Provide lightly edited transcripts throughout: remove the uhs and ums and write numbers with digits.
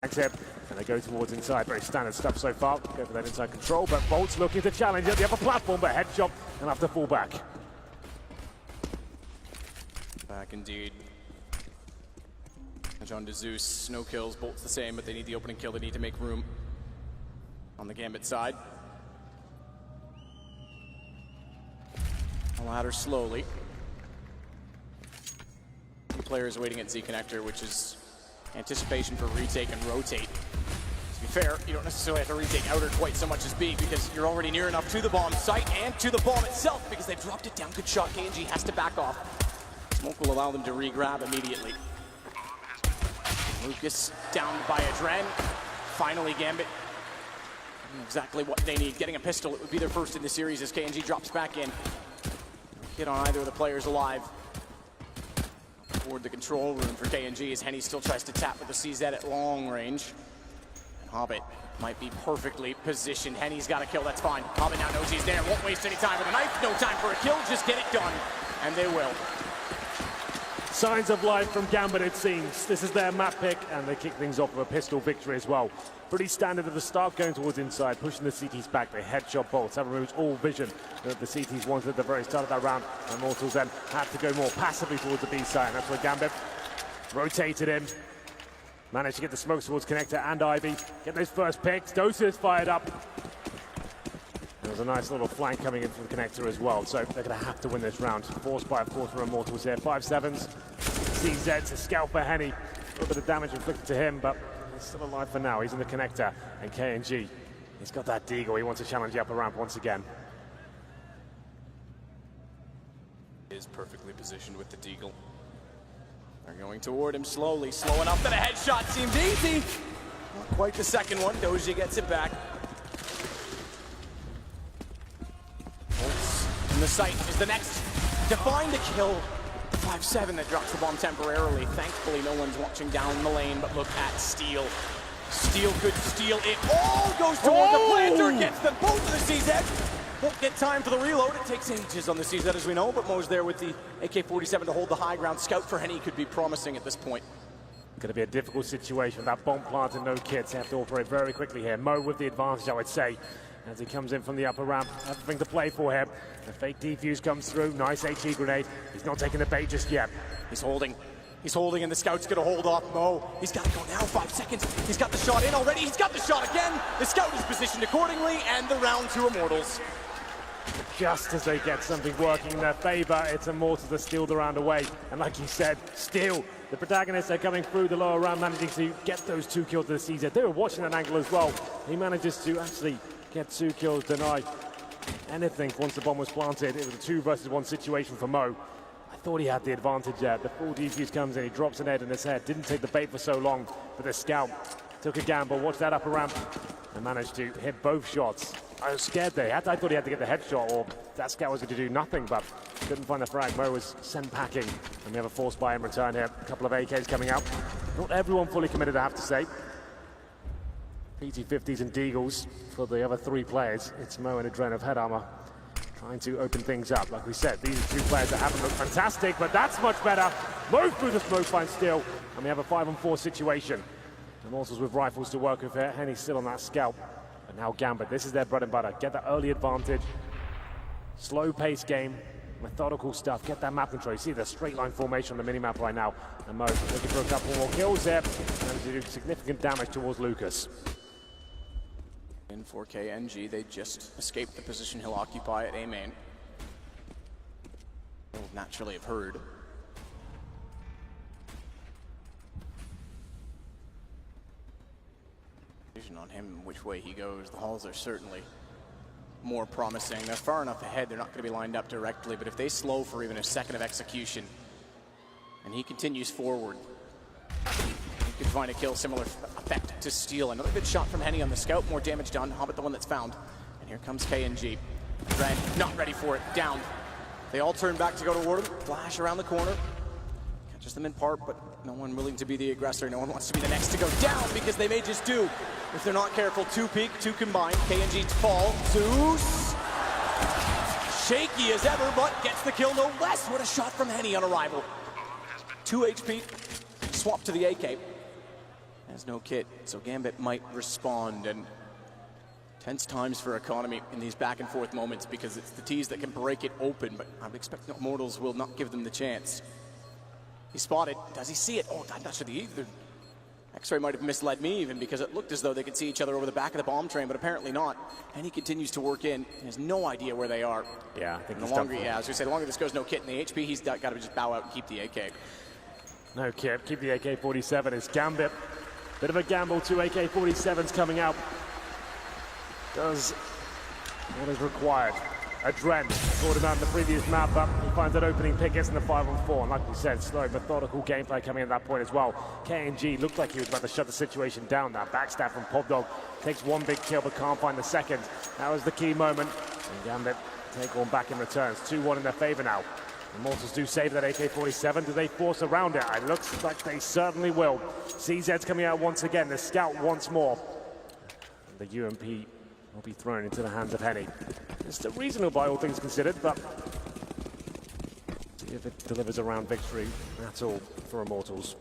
Tip, and they go towards inside. Very standard stuff so far. Go for that inside control, but Bolt's looking to challenge at the upper platform, but headshot and have to fall back. Back indeed. John to Zeus, no kills, Bolt's the same, but they need the opening kill. They need to make room on the Gambit side. A ladder slowly. Two players waiting at Z Connector, which is anticipation for retake and rotate. To be fair, you don't necessarily have to retake outer quite so much as B, because you're already near enough to the bomb site and to the bomb itself, because they've dropped it down. Good shot, KNG has to back off. Smoke will allow them to re-grab immediately. Lucas down by Adren. Finally Gambit. Exactly what they need. Getting a pistol, it would be their first in the series as KNG drops back in. Hit on either of the players alive. Toward the control room for KNG as Henny still tries to tap with the CZ at long range. And Hobbit might be perfectly positioned. Henny's got a kill, that's fine. Hobbit now knows he's there, won't waste any time with a knife. No time for a kill, just get it done. And they will. Signs of life from Gambit, it seems. This is their map pick, and they kick things off with a pistol victory as well. Pretty standard at the start, going towards inside, pushing the CTs back. They headshot Bolts. That removes all vision that the CTs wanted at the very start of that round. And Immortals then had to go more passively towards the B side. And that's where Gambit rotated in. Managed to get the smokes towards Connector and Ivy. Get those first picks. Doses fired up. There's a nice little flank coming in from the Connector as well. So they're going to have to win this round. Forced by, of course, for Immortals here. 5-7s. CZ to scalp for Henny. A little bit of damage inflicted to him, but he's still alive for now. He's in the Connector. And KNG, he's got that deagle. He wants to challenge the upper ramp once again. Is perfectly positioned with the deagle. They're going toward him slowly. Slow enough that a headshot seems easy. Not quite the second one. Doji gets it back. Bolts in the sight is the next to find a kill. 5-7 that drops the bomb temporarily. Thankfully, no one's watching down the lane, but look at Steel. Steel could steal it. All goes toward the planter, gets them both to the CZ. Won't get time for the reload. It takes ages on the CZ, as we know, but Mo's there with the AK-47 to hold the high ground. Scout for Henny could be promising at this point. Going to be a difficult situation. That bomb plant and no kits have to operate very quickly here. Mo with the advantage, I would say, as he comes in from the upper ramp. Everything to play for him. The fake defuse comes through. Nice HE grenade. He's not taking the bait just yet. He's holding. He's holding, and the Scout's going to hold off Mo. He's got to go now. 5 seconds. He's got the shot in already. He's got the shot again. The Scout is positioned accordingly, and the round to Immortals. Just as they get something working in their favor, it's Immortals to steal the round away. And like you said, Steel, the protagonists are coming through the lower round, managing to get those 2 kills to the CZ. They were watching that angle as well. He manages to actually get 2 kills, deny anything once the bomb was planted. It was a 2 versus 1 situation for Mo. I thought he had the advantage there. The full defuse comes in, he drops an head in his head. Didn't take the bait for so long, but the Scout took a gamble, watched that upper ramp, and managed to hit both shots. I was scared there. I thought he had to get the headshot, or that Scout was going to do nothing, but couldn't find the frag. Mo was sent packing, and we have a force buy in return here. A couple of AKs coming out. Not everyone fully committed, I have to say. PT-50s and Deagles for the other 3 players. It's Mo and Adren of head armor trying to open things up. Like we said, these are 2 players that haven't looked fantastic, but that's much better. Mo through the smoke find Steel, and we have a 5-on-4 situation. Immortals with rifles to work with here. Henny's still on that scalp. And now Gambit, this is their bread and butter. Get that early advantage. Slow pace game, methodical stuff. Get that map control. You see the straight line formation on the mini-map right now. And Mo looking for a couple more kills there. And to do significant damage towards Lucas. In 4KNG, they just escaped the position he'll occupy at A main. He'll naturally have heard. Vision on him, which way he goes. The halls are certainly more promising. They're far enough ahead, they're not going to be lined up directly, but if they slow for even a second of execution, and he continues forward, could find a kill, similar effect to Steel. Another good shot from Henny on the Scout, more damage done. Hobbit the one that's found. And here comes KNG. Red, not ready for it, down. They all turn back to go toward him. Flash around the corner. Catches them in part, but no one willing to be the aggressor. No one wants to be the next to go down, because they may just do. If they're not careful, 2 peek, 2 combined. KNG to fall. Zeus. Shaky as ever, but gets the kill no less. What a shot from Henny on arrival. 2 HP. Swap to the AK. has no kit, so Gambit might respond, and tense times for Economy in these back and forth moments because it's the T's that can break it open, but I would expect the Immortals will not give them the chance. He's spotted. Does he see it? Oh, I'm not sure the X-ray might have misled me even because it looked as though they could see each other over the back of the bomb train, but apparently not. And he continues to work in. He has no idea where they are. Yeah, I think the longer, I was gonna say, the longer this goes, no kit in the HP, he's got to just bow out and keep the AK. No kit, keep the AK-47. It's Gambit. Bit of a gamble, 2 AK-47s coming out. Does what is required. Adren scored him out in the previous map, but he finds that opening pick, gets in the 5-on-4. And like we said, slow, methodical gameplay coming at that point as well. KNG looked like he was about to shut the situation down. That backstab from Popdog takes one big kill, but can't find the second. That was the key moment. And Gambit take one back in returns. 2-1 in their favor now. Immortals do save that AK-47. Do they force around it? It looks like they certainly will. CZ's coming out once again. The scout once more. And the UMP will be thrown into the hands of Henny. It's still reasonable by all things considered, but see if it delivers a round victory. That's all for Immortals.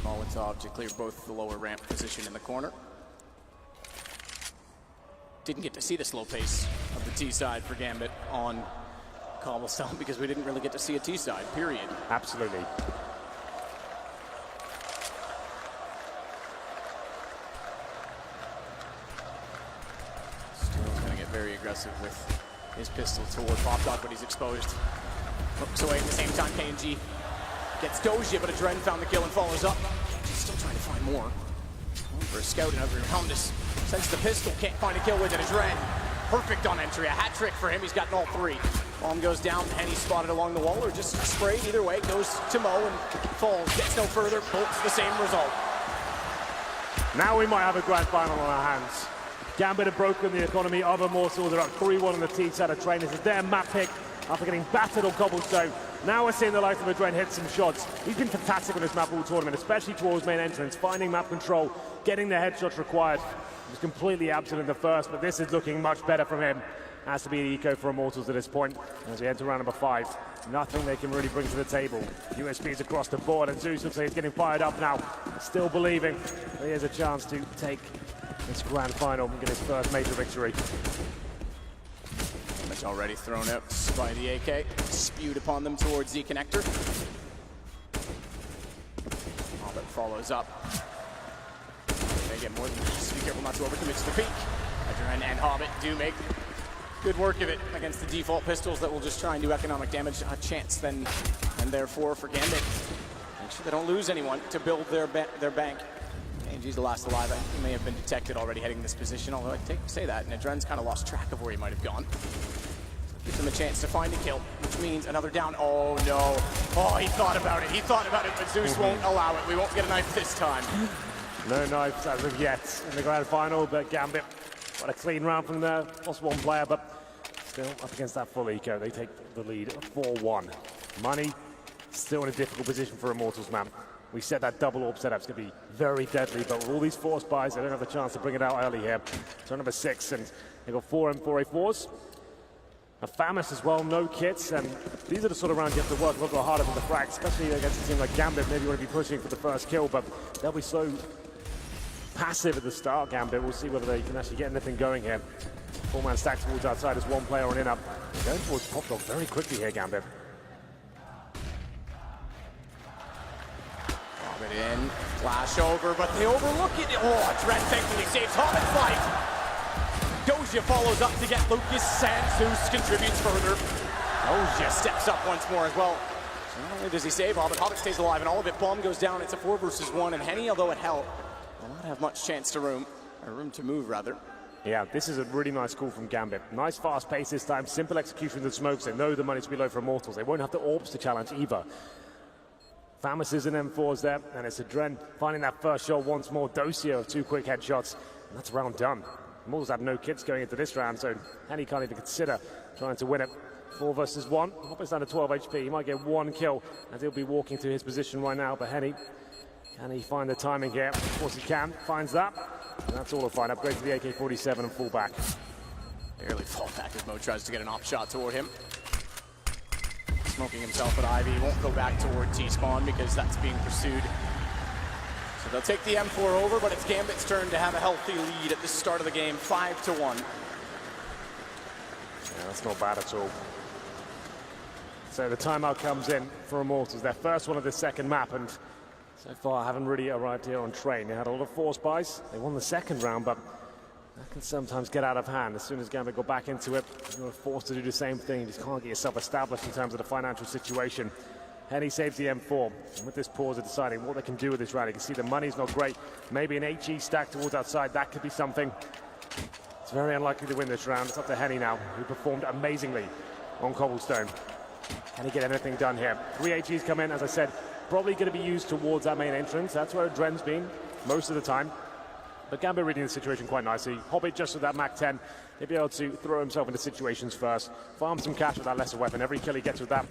Molotov to clear both the lower ramp position in the corner. Didn't get to see the slow pace of the T side for Gambit on Cobblestone because we didn't really get to see a T side, period. Absolutely. Very aggressive with his pistol toward Popdog, but he's exposed. Looks away at the same time. KNG gets Doja, but Adren found the kill and follows up. Still trying to find more. For a scout and everyone just sends the pistol, can't find a kill with it. Adren, perfect on entry, a hat trick for him. He's gotten all three. Bomb goes down, and he's spotted along the wall or just sprayed. Either way, goes to Mo and falls. Gets no further, bolts the same result. Now we might have a grand final on our hands. Gambit have broken the economy of Immortals. They're up 3-1 on the T side of train. This is their map pick after getting battered on Cobblestone. Now we're seeing the likes of Adren hit some shots. He's been fantastic on this map all tournament, especially towards main entrance, finding map control, getting the headshots required. He was completely absent in the first, but this is looking much better from him. Has to be the eco for Immortals at this point. As we enter round number 5, nothing they can really bring to the table. USBs across the board, and Zeus looks like he's getting fired up now. Still believing that he has a chance to take this grand final and get his first major victory. It's already thrown out by the AK, spewed upon them towards the connector. Hobbit follows up. They get more than this. Be careful not to overcommit to the peak. Adren and Hobbit do make good work of it against the default pistols that will just try and do economic damage. A chance then, and therefore for Gambit, make sure they don't lose anyone to build their bank. KNG's the last alive. I think he may have been detected already heading this position, although I say that, and Adren's kind of lost track of where he might have gone. Gives him a chance to find a kill, which means another down. Oh no. Oh, he thought about it. He thought about it, but Zeus won't allow it. We won't get a knife this time. No knives as of yet in the grand final, but Gambit got a clean round from there. Lost one player, but still up against that full eco. They take the lead 4-1. Money still in a difficult position for Immortals, man. We said that double orb setup's going to be very deadly, but with all these force buys, they don't have the chance to bring it out early here. Turn number 6, and they've got 4 M4A4s. A Famous as well, no kits, and these are the sort of rounds you have to work a little harder for the frag, especially against a team like Gambit. Maybe you want to be pushing for the first kill, but they'll be so passive at the start, Gambit. We'll see whether they can actually get anything going here. 4-man stack towards outside as 1 player on in up. They're going towards Popdog very quickly here, Gambit. Hobbit in, flash over, but they overlook it. Oh, Adren thankfully saves Hobbit's life. Doja follows up to get Lucas, and Zeus contributes further. Doja steps up once more as well. So not only does he save Hobbit, Hobbit stays alive, and all of it. Bomb goes down. It's a 4 versus 1, and Henny, although it helped, will not have much chance to room to move, rather. Yeah, this is a really nice call from Gambit. Nice fast pace this time, simple execution of the smokes. They know the money's to be low for Immortals. They won't have the orbs to challenge either. Famous is an M4s there, and it's Adren finding that first shot once more. Dosia of 2 quick headshots, and that's round done. Immortals have no kits going into this round, so Henny can't even consider trying to win it. 4 versus 1. Hobbit's down to 12 HP. He might get 1 kill, as he'll be walking to his position right now. But Henny, can he find the timing here? Of course he can. Finds that. And that's all he'll find. Upgrade to the AK-47 and fall back. Barely fall back as Mo tries to get an op shot toward him. smoking himself at Ivy. He won't go back toward T-spawn because that's being pursued. So they'll take the M4 over, but it's Gambit's turn to have a healthy lead at the start of the game, 5-1. Yeah, that's not bad at all. So the timeout comes in for Immortals, their first one of the second map, and so far haven't really arrived here on train. They had a lot of force buys. They won the second round, but that can sometimes get out of hand. As soon as Gambit got back into it, you're forced to do the same thing. You just can't get yourself established in terms of the financial situation. Henny saves the M4. And with this pause, they're deciding what they can do with this round. You can see the money's not great. Maybe an HE stack towards outside. That could be something. It's very unlikely to win this round. It's up to Henny now, who performed amazingly on Cobblestone. Can he get anything done here? 3 HEs come in, as I said, probably going to be used towards that main entrance. That's where Dren's been most of the time. But Gambit reading the situation quite nicely. Hobbit just with that Mac 10, he'll be able to throw himself into situations first, farm some cash with that lesser weapon. Every kill he gets with that,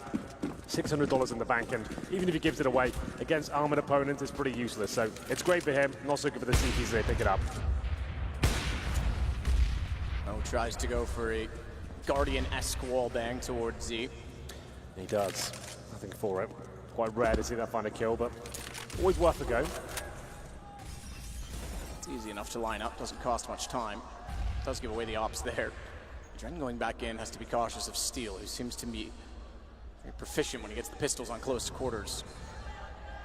$600 in the bank, and even if he gives it away against armored opponents, it's pretty useless. So it's great for him, not so good for the CTs as they pick it up. Oh, tries to go for a Guardian-esque wall bang towards Z. He does. Nothing for it. Quite rare to see that find a kill, but always worth a go. It's easy enough to line up, doesn't cost much time. Does give away the ops there. Dren going back in has to be cautious of Steel, who seems to be very proficient when he gets the pistols on close quarters.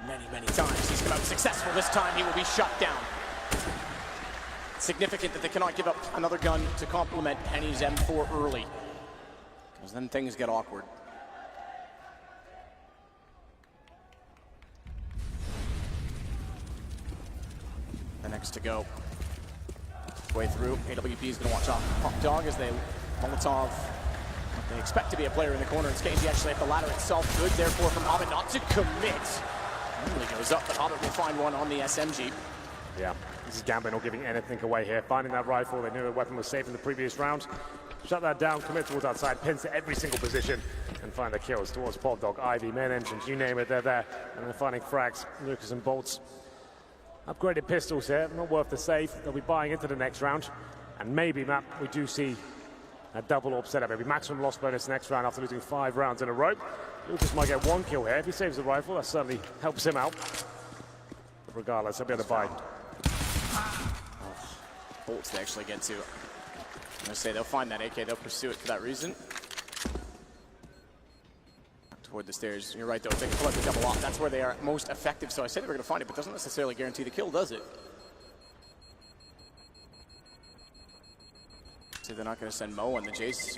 Many times he's come out successful. This time he will be shut down. It's significant that they cannot give up another gun to complement Henny's M4 early, because then things get awkward. The next to go. Way through. AWP is going to watch off Pop Dog as they Molotov. They expect to be a player in the corner. In this case, he actually have the ladder itself good. Therefore, from Hobbit not to commit. Only goes up, but Hobbit will find one on the SMG. Yeah, this is Gambit not giving anything away here. Finding that rifle, they knew the weapon was safe in the previous round. Shut that down, commit towards outside, pins to every single position, and find the kills towards Pop Dog, Ivy, main entrance, you name it, they're there. And they're finding frags, Lucas and Bolts. Upgraded pistols here, not worth the save. They'll be buying into the next round. And maybe, Matt, we do see a double AWP setup. Maybe maximum loss bonus next round after losing 5 rounds in a row. Lucas might get 1 kill here. If he saves the rifle, that certainly helps him out. But regardless, he'll be able to buy. Bolts they actually get to. I'm going to say they'll find that AK. They'll pursue it for that reason. Toward the stairs. You're right, though. If they can collect the double off, that's where they are most effective. So I said they were going to find it, but doesn't necessarily guarantee the kill, does it? So they're not going to send Mo on the Jace.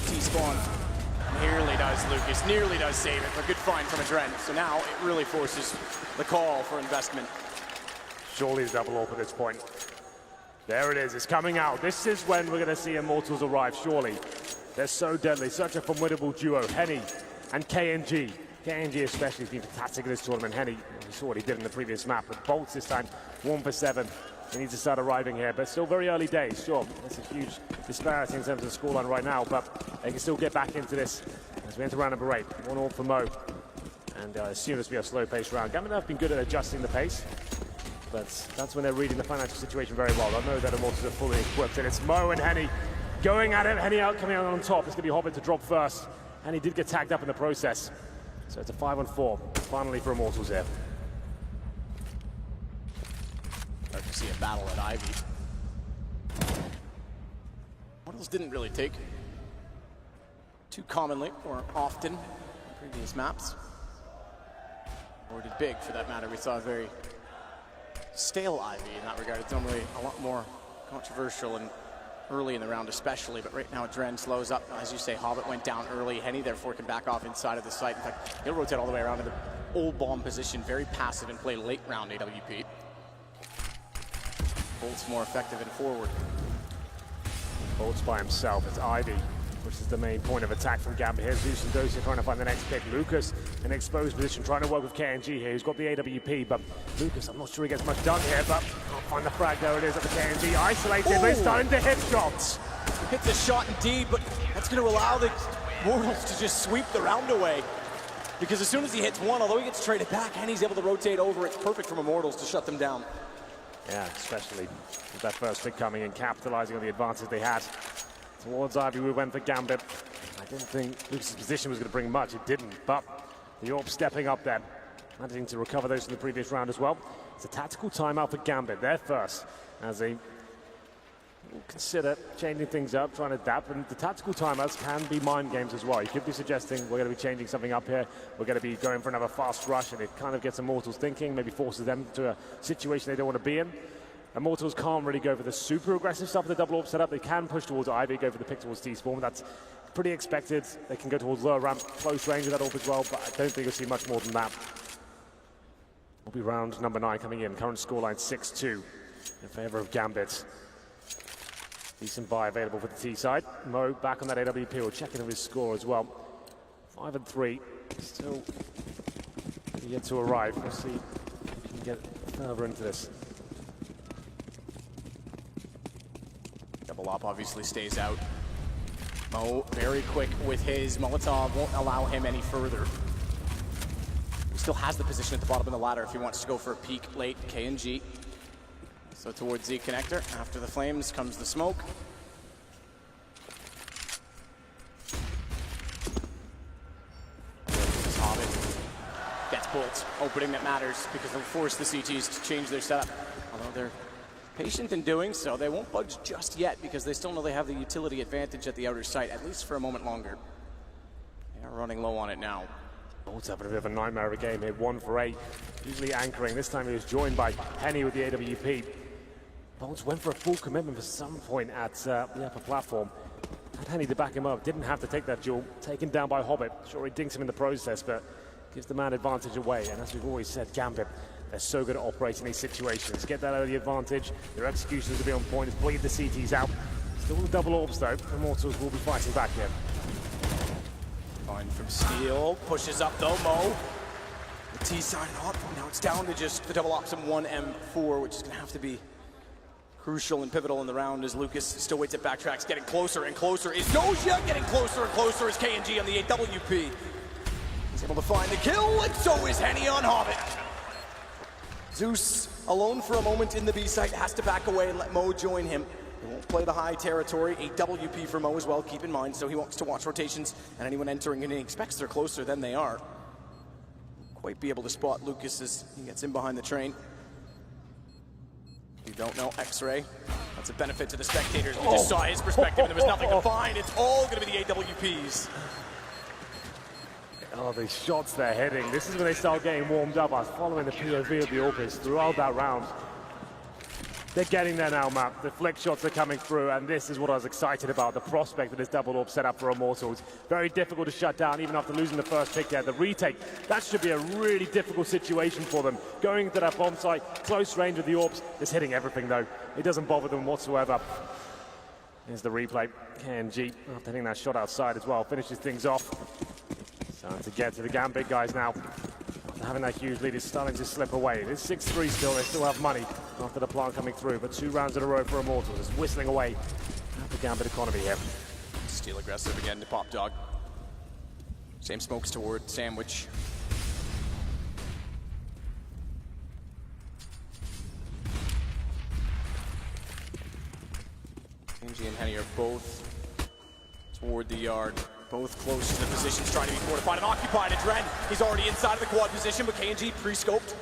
T-spawn. Nearly does Lucas. Nearly does save it. But good find from a Dren. So now it really forces the call for investment. Surely the double AWP at this point. There it is. It's coming out. This is when we're going to see Immortals arrive, surely. They're so deadly, such a formidable duo, Henny and KNG. KNG especially has been fantastic in this tournament. Henny, we saw what he did in the previous map, but Bolts this time, 1 for 7. He needs to start arriving here, but still very early days, sure. There's a huge disparity in terms of the scoreline right now, but they can still get back into this as we enter round number 8. 1-1 for Mo, and I assume this will be a slow-paced round. Gambit have been good at adjusting the pace, but that's when they're reading the financial situation very well. I know that Immortals are fully equipped, and it's Mo and Henny going at it. Henny coming out on top. It's going to be Hobbit to drop first. And he did get tagged up in the process. So it's a 5-on-4, finally for Immortals here. Start to see a battle at Ivy. Immortals didn't really take too commonly or often in previous maps. Or did big, for that matter. We saw a very stale Ivy in that regard. It's normally a lot more controversial and early in the round especially, but right now Dren slows up. As you say, Hobbit went down early. Henny therefore can back off inside of the site. In fact, he'll rotate all the way around to the old bomb position. Very passive and play late round AWP. Bolt's more effective and forward. Bolt's by himself. It's Ivy, which is the main point of attack from Gambit here. Zeus and Dosia trying to find the next pick. Lucas in exposed position, trying to work with KNG here. He's got the AWP, but Lucas, I'm not sure he gets much done here, but can't find the frag. There it is at the KNG. Isolated, but it's starting to hit shots. Hits a shot indeed, but that's going to allow the Immortals to just sweep the round away. Because as soon as he hits one, although he gets traded back, and he's able to rotate over, it's perfect from Immortals to shut them down. Yeah, especially with that first pick coming and capitalizing on the advantage they had. Towards Ivy, we went for Gambit. I Didn't think Lucas's position was going to bring much. It didn't, but the Orb stepping up then, managing to recover those from the previous round as well. It's a tactical timeout for Gambit. They're first, as they consider changing things up, trying to adapt, and the tactical timeouts can be mind games as well. You could be suggesting we're going to be changing something up here, we're going to be going for another fast rush, and it kind of gets Immortals thinking, maybe forces them to a situation they don't want to be in. Immortals can't really go for the super aggressive stuff with the double orb setup. They can push towards Ivy, go for the pick towards T-Spawn. That's pretty expected. They can go towards lower ramp, close range with that orb as well, but I don't think you'll see much more than that. Will be round number 9 coming in. Current scoreline 6-2 in favor of Gambit. Decent buy available for the T side. Mo back on that AWP. We'll check in on his score as well. 5-3. Still yet to arrive. We'll see if we can get further into this. Double up obviously stays out. Mo very quick with his Molotov. Won't allow him any further. He still has the position at the bottom of the ladder if he wants to go for a peek late. KNG. So towards Z connector. After the flames comes the smoke. Hobbit gets bolts. Opening that matters because they'll force the CTs to change their setup. Although they're patient in doing so, they won't budge just yet because they still know they have the utility advantage at the outer site, at least for a moment longer. They are running low on it now. Bolt's having a bit of a nightmare of a game here. 1 for 8. Usually anchoring. This time he was joined by Henny with the AWP. Bolts went for a full commitment for some point at the upper platform. Had Henny to back him up. Didn't have to take that duel. Taken down by Hobbit. Sure, he dinks him in the process, but gives the man advantage away. And as we've always said, Gambit, they're so good at operating these situations. Get that early advantage. Their executions will be on point. Bleed the CTs out. Still the double orbs, though. Immortals will be fighting back here. Fine from Steel. Pushes up, though, Mo. The T side up. Now it's down to just the double ops and 1 M4, which is going to have to be crucial and pivotal in the round as Lucas still waits at backtracks. Getting closer and closer is Doja. Getting closer and closer is KNG on the AWP. He's able to find the kill, and so is Henny on Hobbit. Zeus, alone for a moment in the B site, has to back away and let Mo join him. He won't play the high territory. A WP for Mo as well, keep in mind, so he wants to watch rotations and anyone entering, and he expects they're closer than they are. Won't quite be able to spot Lucas as he gets in behind the train. You don't know X-Ray. That's a benefit to the spectators. We just saw his perspective, and there was nothing to find. It's all going to be the AWPs. Oh, the shots they're hitting. This is when they start getting warmed up. I was following the POV of the Orcas throughout that round. They're getting there now, Matt. The flick shots are coming through, and this is what I was excited about, the prospect of this double orb setup for Immortals. Very difficult to shut down, even after losing the first pick there. The retake, that should be a really difficult situation for them. Going into that bomb site, close range with the orbs, is hitting everything, though. It doesn't bother them whatsoever. Here's the replay. KNG, after hitting that shot outside as well, finishes things off. Time to get to the Gambit guys now. After having that huge lead, it's starting to slip away. It is 6-3 still. They still have money after the plant coming through, but 2 rounds in a row for Immortals. It's whistling away at the Gambit economy here. Steel aggressive again to Pop Dog. Same smokes toward Sandwich. Angie and Henny are both toward the yard. Both close to the positions, trying to be fortified and occupied. And Dren, he's already inside of the quad position, but KNG pre-scoped.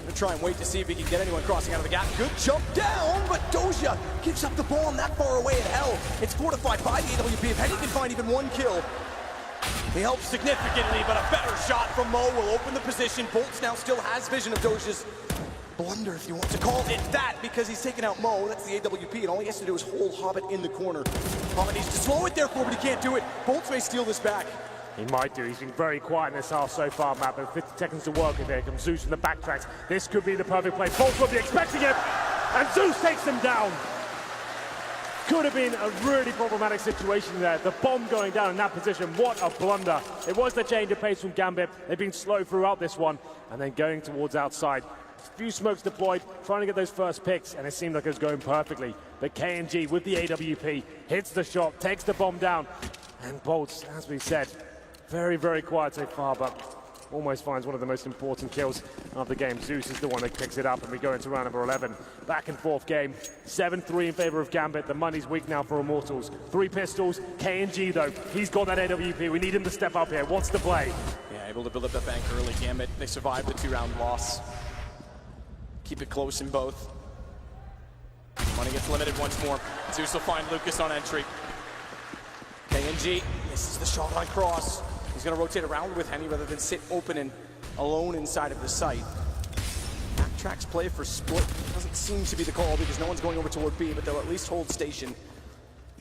Gonna try and wait to see if he can get anyone crossing out of the gap. Good jump down, but Doja gives up the bomb that far away in hell. It's fortified by the AWP. If Henny can find even 1 kill, he helps significantly, but a better shot from Mo will open the position. Bolts now still has vision of Doja's blunder, if you want to call it that, because he's taken out Mo. That's the AWP, and all he has to do is hold Hobbit in the corner. Hobbit needs to slow it, therefore, but he can't do it. Bolts may steal this back. He might do. He's been very quiet in this half so far, Matt, but 50 seconds to work with. Here comes Zeus in the backtracks. This could be the perfect play. Bolts will be expecting it, and Zeus takes him down. Could have been a really problematic situation there. The bomb going down in that position. What a blunder. It was the change of pace from Gambit. They've been slow throughout this one, and then going towards outside. A few smokes deployed, trying to get those first picks, and it seemed like it was going perfectly. But KNG with the AWP hits the shot, takes the bomb down, and Bolts, as we said, very, very quiet so far, but almost finds one of the most important kills of the game. Zeus is the one that picks it up, and we go into round number 11. Back and forth game. 7-3 in favor of Gambit. The money's weak now for Immortals. 3 pistols. KNG, though, he's got that AWP. We need him to step up here. What's the play? Yeah, able to build up that bank early. Gambit, they survived the 2-round loss. Keep it close in both. Money gets limited once more. Zeus will find Lucas on entry. KNG misses the shot line cross. He's going to rotate around with Henny rather than sit open and alone inside of the site. Backtrack's play for split doesn't seem to be the call because no one's going over toward B, but they'll at least hold station.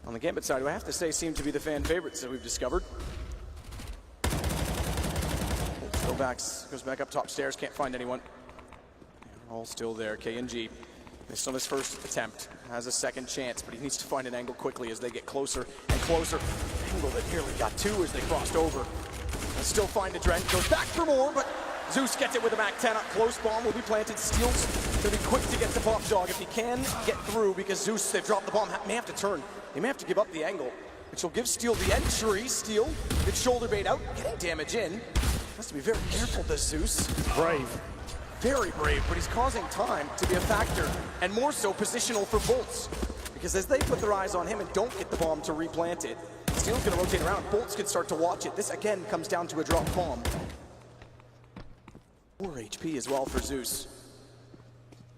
On the Gambit side, who I have to say seem to be the fan favorites that we've discovered. Goes back up top stairs, can't find anyone. All still there. KNG missed on his first attempt, has a second chance, but he needs to find an angle quickly as they get closer and closer. Angle that nearly got 2 as they crossed over. They'll still find a Dren, goes back for more, but Zeus gets it with a MAC-10 up close. Bomb will be planted. Steel's going to be quick to get to Pop Dog if he can get through, because Zeus, they've dropped the bomb, may have to turn. They may have to give up the angle, which will give Steel the entry. Steel gets shoulder bait out, getting damage in. Has to be very careful, this Zeus. Brave. Very brave, but he's causing time to be a factor, and more so positional for Bolts. Because as they put their eyes on him and don't get the bomb to replant it, Steel's going to rotate around. Bolts can start to watch it. This again comes down to a drop bomb. 4 HP as well for Zeus.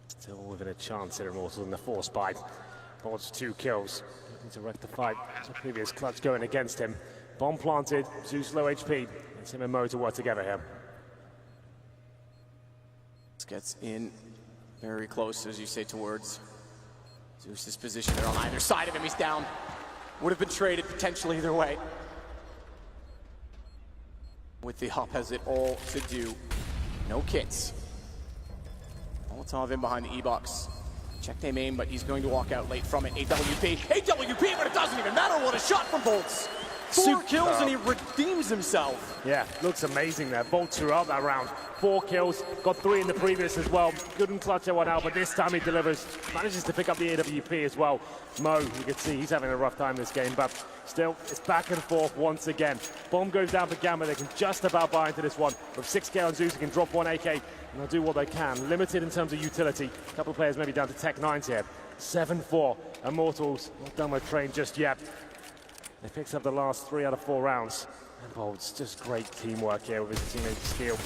Still within a chance here, Immortal in the force bite. Bolts 2 kills. Looking to rectify the previous clutch going against him. Bomb planted, Zeus low HP. It's him and Mo to work together here. This gets in very close, as you say, towards Zeus's position. They're on either side of him. He's down. Would have been traded potentially either way. With the hop has it all to do. No kits. Molotov in behind the E-box. Check name aim, but he's going to walk out late from it. AWP, but it doesn't even matter. What a shot from Bolts. 4 kills and he redeems himself. Yeah, looks amazing there. Bolts throughout that round. 4 kills, got 3 in the previous as well. Couldn't clutch that one out, but this time he delivers. Manages to pick up the AWP as well. Mo, you can see he's having a rough time this game, but still, it's back and forth once again. Bomb goes down for Gambit. They can just about buy into this one. With 6K on Zeus, he can drop 1 AK, and they'll do what they can. Limited in terms of utility. A couple of players maybe down to Tech 9s here. 7-4. Immortals, not done with train just yet. They picks up the last 3 out of 4 rounds. And Bolts, just great teamwork here with his teammate Steel.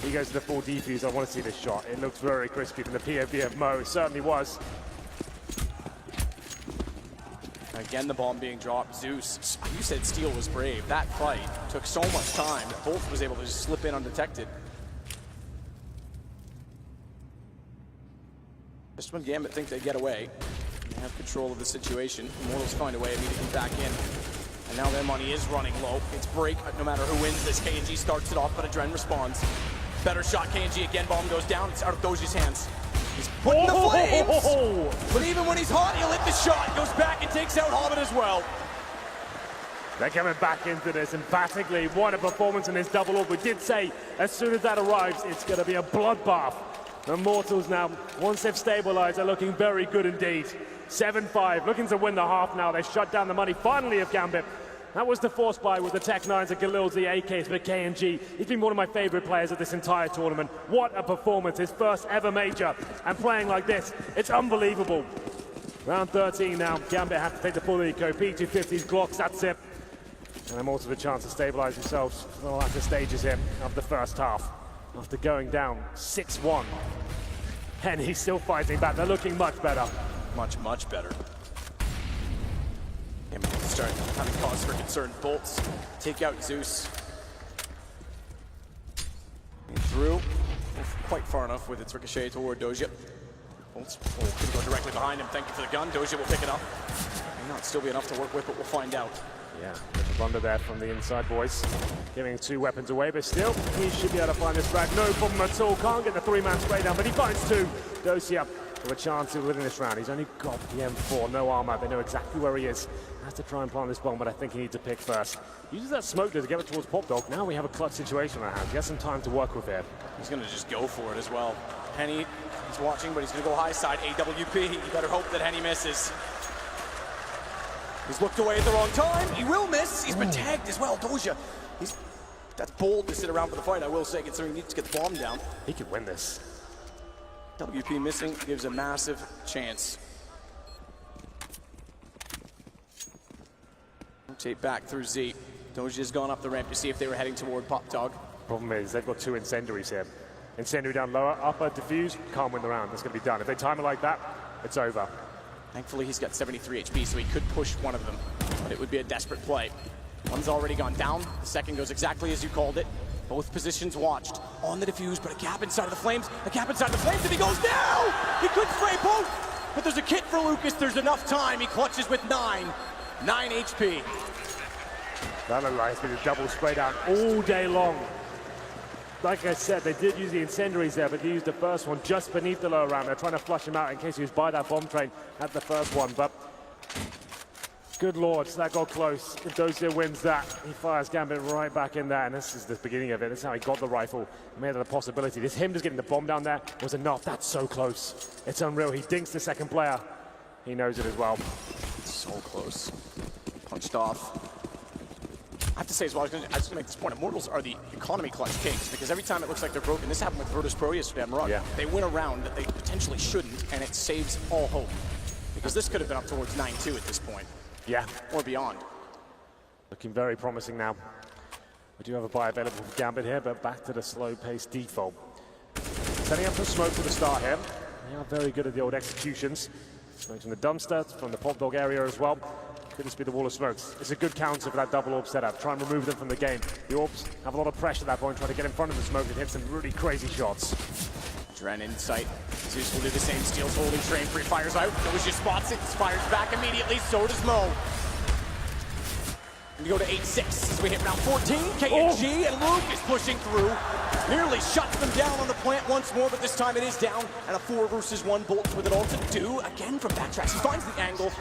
He goes to the full defuse. I want to see this shot. It looks very crispy from the POV of Mo. It certainly was. Again, the bomb being dropped. Zeus, you said Steel was brave. That fight took so much time. Bolts was able to just slip in undetected. Just when Gambit think they get away, they have control of the situation. Immortals find a way immediately back in. And now their money is running low. It's break, no matter who wins this. KNG starts it off, but Adren responds. Better shot, KNG again, bomb goes down. It's out of Doji's hands. He's putting the flames! But even when he's hot, he'll hit the shot. Goes back and takes out Hobbit as well. They're coming back into this emphatically. What a performance in this double orb. We did say, as soon as that arrives, it's going to be a bloodbath. Immortals now, once they've stabilized, are looking very good indeed. 7-5, looking to win the half now. They shut down the money, finally, of Gambit. That was the force buy with the Tech 9s and Galil's the AKs for KNG. He's been one of my favorite players of this entire tournament. What a performance, his first ever major. And playing like this, it's unbelievable. Round 13 now, Gambit have to take the full eco. P250s, Glocks, that's it. And Immortals have a chance to stabilize themselves for the latter stages here of the first half. After going down 6-1. And he's still fighting back. They're looking much better. Much better. And we'll start having cause for concern. Bolts take out Zeus. And through, quite far enough with its ricochet toward Doja. Bolts could go directly behind him. Thank you for the gun. Doja will pick it up. May not still be enough to work with, but we'll find out. Yeah, there's a blunder there from the inside boys. Giving 2 weapons away, but still, he should be able to find this frag. No problem at all. Can't get the 3-man spray down, but he finds 2. Dosia with a chance of winning this round. He's only got the M4, no armor. They know exactly where he is. Has to try and plant this bomb, but I think he needs to pick first. Uses that smoke to get it towards Pop Dog. Now we have a clutch situation on our hands. He has some time to work with here. He's going to just go for it as well. Henny, he's watching, but he's going to go high side. AWP, you better hope that Henny misses. He's looked away at the wrong time. He will miss. He's been tagged as well. Doja, he's That's bold to sit around for the fight, I will say, considering he needs to get the bomb down. He could win this. WP missing gives a massive chance. Rotate back through Z. Dojia's gone up the ramp to see if they were heading toward Pop Dog. Problem is, they've got two incendiaries here. Incendiary down lower, upper, diffuse, can't win the round. That's going to be done. If they time it like that, it's over. Thankfully, he's got 73 HP, so he could push one of them, but it would be a desperate play. One's already gone down. The second goes exactly as you called it. Both positions watched on the diffuse, but a gap inside of the flames. A gap inside of the flames, and he goes down! He could spray both, but there's a kit for Lucas. There's enough time. He clutches with 9 HP. That looks like it's been a double spray down all day long. Like I said, they did use the incendiaries there, but they used the first one just beneath the lower round. They're trying to flush him out in case he was by that bomb train at the first one, but good lord, that got close. If Dojia wins that, he fires Gambit right back in there, and this is the beginning of it. This is how he got the rifle, made it a possibility. This him just getting the bomb down there was enough. That's so close. It's unreal. He dinks the second player. He knows it as well. So close. Punched off. I have to say as well, I was going to make this point, Immortals are the economy clutch kings, because every time it looks like they're broken, this happened with Virtus Pro yesterday on Run. Yeah. They win a round that they potentially shouldn't, and it saves all hope. Because this could have been up towards 9-2 at this point. Yeah. Or beyond. Looking very promising now. We do have a buy available for Gambit here, but back to the slow-paced default. Setting up some smoke for the start here. They are very good at the old executions. Smokes from the dumpster, from the Pop Dog area as well. Could just be the wall of smokes. It's a good counter for that double orb setup. Try and remove them from the game. The orbs have a lot of pressure at that point, trying to get in front of the smoke and hit some really crazy shots. Dren in sight. Zeus will do the same. Steals holding train. Free fires out. Doja spots it. Fires back immediately. So does Mo. And we go to 8-6 as we hit round 14. KNG and Luke is pushing through. Nearly shuts them down on the plant once more, but this time it is down. And a 4 versus 1 Bolts with it all to do. Again from backtracks. He finds the angle.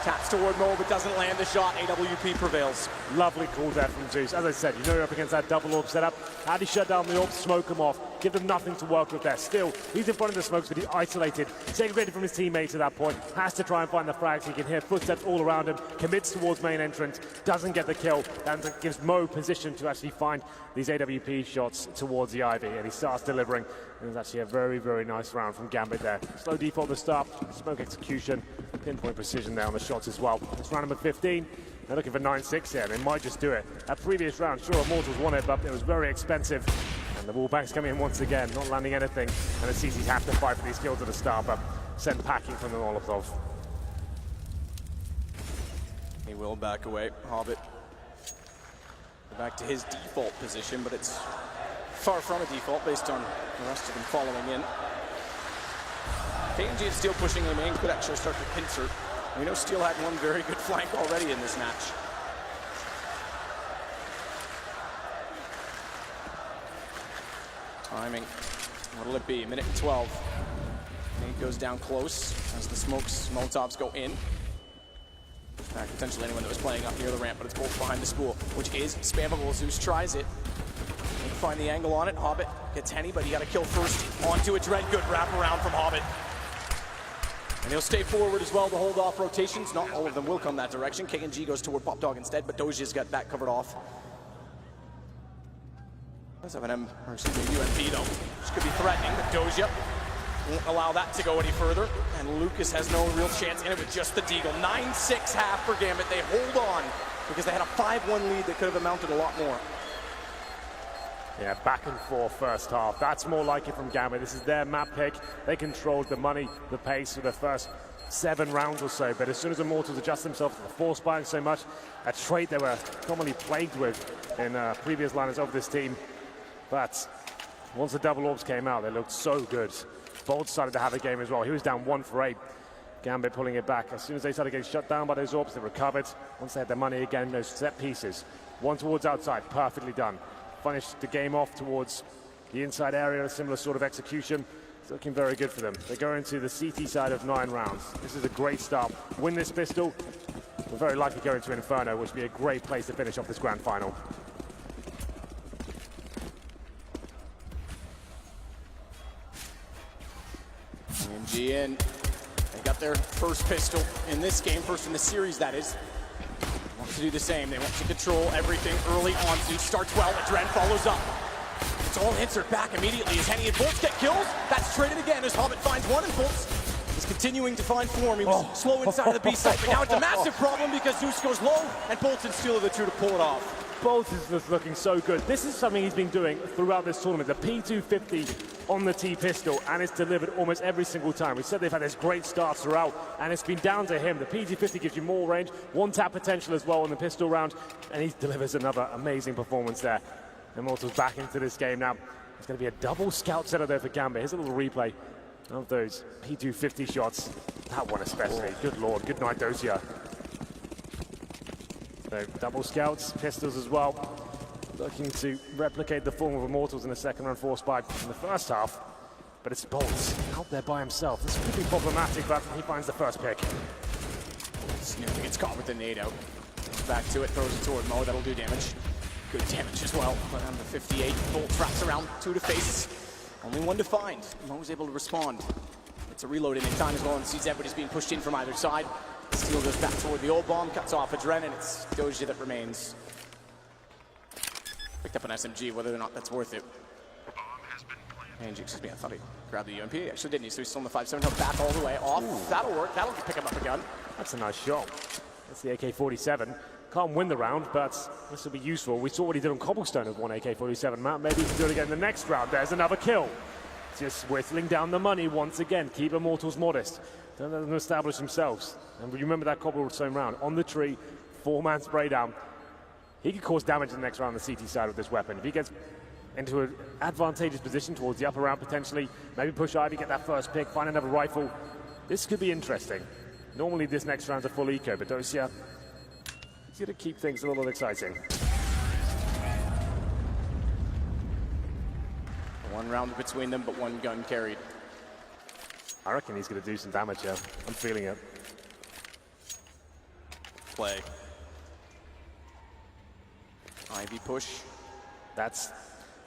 Taps toward Mo, but doesn't land the shot. AWP prevails. Lovely call there from Zeus. As I said, you know you're up against that double orb setup. How do you shut down the orbs, smoke them off, give them nothing to work with there? Still, he's in front of the smokes, but he's isolated, segregated from his teammates at that point. Has to try and find the frags. He can hear footsteps all around him, commits towards main entrance, doesn't get the kill, and gives Mo position to actually find these AWP shots towards the Ivy, and he starts delivering. And it's actually a very, very nice round from Gambit there. Slow default to start, smoke execution, pinpoint precision there on the shots as well. It's round number 15. They're looking for 9-6 here. They might just do it. That previous round, sure, Immortals won it, but it was very expensive. And the Wallbangs coming in once again, not landing anything. And the CCs have to fight for these kills at the start, but send packing from the Molotov. He will back away. Hobbit back to his default position, but it's far from a default based on the rest of them following in. KNG is still pushing him in, could actually start to pincer. We know Steel had one very good flank already in this match. Timing, what'll it be? Minute 12. Nate goes down close as the smokes, Molotovs go in. Back potentially anyone that was playing up near the ramp, but it's both behind the spool, which is spammable. Zeus tries it. Find the angle on it. Hobbit gets Henny, but he got to kill first. Onto a Dread. Good wraparound from Hobbit. And he'll stay forward as well to hold off rotations. Not all of them will come that direction. KNG goes toward Pop Dog instead, but Dojia's got that covered off. Does have an UMP though, which could be threatening, but Dojia won't allow that to go any further. And Lucas has no real chance in it with just the deagle. 9-6 half for Gambit. They hold on because they had a 5-1 lead that could have amounted a lot more. Yeah, back and forth first half. That's more like it from Gambit. This is their map pick. They controlled the money, the pace for the first 7 rounds or so. But as soon as Immortals adjust themselves to the force buying so much, a trait they were commonly plagued with in previous lineups of this team. But once the double orbs came out, they looked so good. Bold started to have a game as well. He was down 1 for 8. Gambit pulling it back. As soon as they started getting shut down by those orbs, they recovered. Once they had their money again, those set pieces. One towards outside, perfectly done. Finished the game off towards the inside area, a similar sort of execution. It's looking very good for them. They go into the CT side of 9 rounds. This is a great start. Win this pistol, we're very likely going to Inferno, which would be a great place to finish off this grand final. KNG in. They got their first pistol in this game, first in the series, that is. to do the same. They want to control everything early on. Zeus starts well, Adren follows up. It's all answered back immediately as Henny and Bolts get kills. That's traded again as Hobbit finds one, and Bolts is continuing to find form. He was slow inside of the B site, but now it's a massive problem because Zeus goes low, and Bolts and Steel are the two to pull it off. Bolts is just looking so good. This is something he's been doing throughout this tournament. The P250 on the T-pistol, and it's delivered almost every single time. We said they've had this great start throughout, and it's been down to him. The P250 gives you more range, one-tap potential as well on the pistol round, and he delivers another amazing performance there. Immortals back into this game now. It's going to be a double scout setup there for Gambit. Here's a little replay of those P250 shots. That one especially. Good lord. Good night, Dosia. So double scouts, pistols as well. Looking to replicate the form of Immortals in the second round, forced by in the first half. But it's Bolts out there by himself. This could be problematic, but he finds the first pick. Sniffing gets caught with the nade out. Back to it, throws it toward Mo. That'll do damage. Good damage as well. But on the 58, Bolts wraps around, two to face. Only one to find. Mo's able to respond. It's a reload in time as well, and sees everybody's being pushed in from either side. Steel goes back toward the old bomb, cuts off Adren, and it's Doja that remains. Picked up an SMG, whether or not that's worth it. And excuse me, I thought he grabbed the UMP. He actually didn't, so he's still in the 5-7. He'll back all the way off. Ooh. That'll work. That'll pick him up a gun. That's a nice shot. That's the AK-47. Can't win the round, but this will be useful. We saw what he did on Cobblestone with one AK-47 map. Maybe he can do it again in the next round. There's another kill. Just whistling down the money once again. Keep Immortals modest. Don't let them establish themselves. And you remember that Cobblestone round. On the tree, 4-man spray down. He could cause damage in the next round on the CT side with this weapon. If he gets into an advantageous position towards the upper round potentially, maybe push Ivy, get that first pick, find another rifle. This could be interesting. Normally this next round's a full eco, but Dosia, he's going to keep things a little exciting. One round between them, but one gun carried. I reckon he's going to do some damage here. I'm feeling it. Play. Ivy push. That's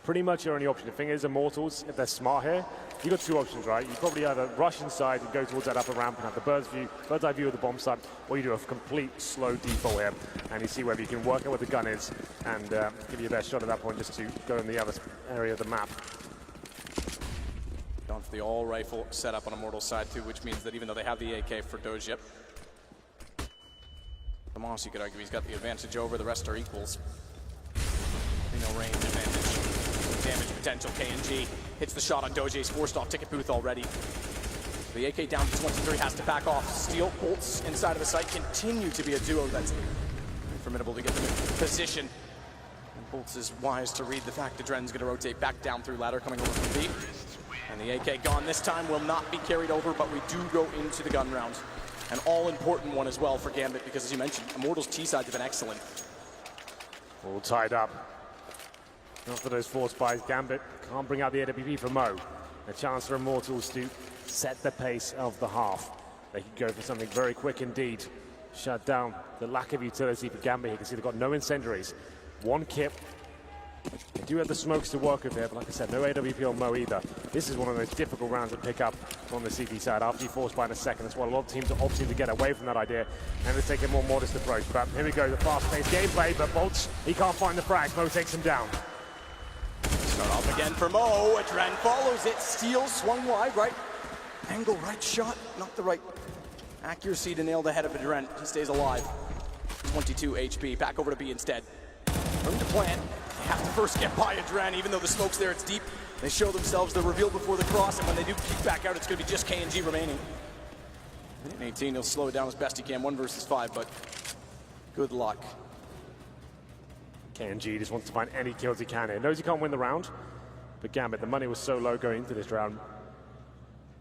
pretty much your only option. The thing is, Immortals, if they're smart here, you've got two options, right? You probably either rush inside and go towards that upper ramp and have the bird's eye view of the bomb site, or you do a complete slow default here, and you see whether you can work out where the gun is and give you a best shot at that point just to go in the other area of the map. Gone for the all-rifle setup on Immortals side too, which means that even though they have the AK for Doja, the Moss, you could argue he's got the advantage over, the rest are equals. No range advantage. Damage potential. KNG hits the shot on Doja's forced off ticket booth already. The AK down to 23 has to back off. Steel, Bolts inside of the site continue to be a duo that's formidable to get them in position. And Bolts is wise to read the fact that Dren's going to rotate back down through ladder coming over from B. And the AK gone this time will not be carried over, but we do go into the gun round. An all-important one as well for Gambit because, as you mentioned, Immortals T-sides have been excellent. All tied up. After those force buys, Gambit can't bring out the AWP for Mo. A chance for Immortals to set the pace of the half. They can go for something very quick indeed. Shut down the lack of utility for Gambit. You can see they've got no incendiaries. One kit. They do have the smokes to work with here, but like I said, no AWP on Mo either. This is one of those difficult rounds to pick up on the CT side after you force buy in a second. That's why a lot of teams are opting to get away from that idea and to take a more modest approach. But here we go, the fast-paced gameplay, but Bolts, he can't find the frag. Mo takes him down. Start off again for Mo. Adren follows it. Steel swung wide, right angle, right shot. Not the right accuracy to nail the head of Adren. He stays alive. 22 HP. Back over to B instead. Room to plant. They have to first get by Adren, even though the smoke's there, it's deep. They show themselves, they're revealed before the cross, and when they do kick back out, it's going to be just KNG remaining. In 18, he'll slow it down as best he can, 1 versus 5, but good luck. KNG just wants to find any kills he can here. Knows he can't win the round, but Gambit, the money was so low going into this round.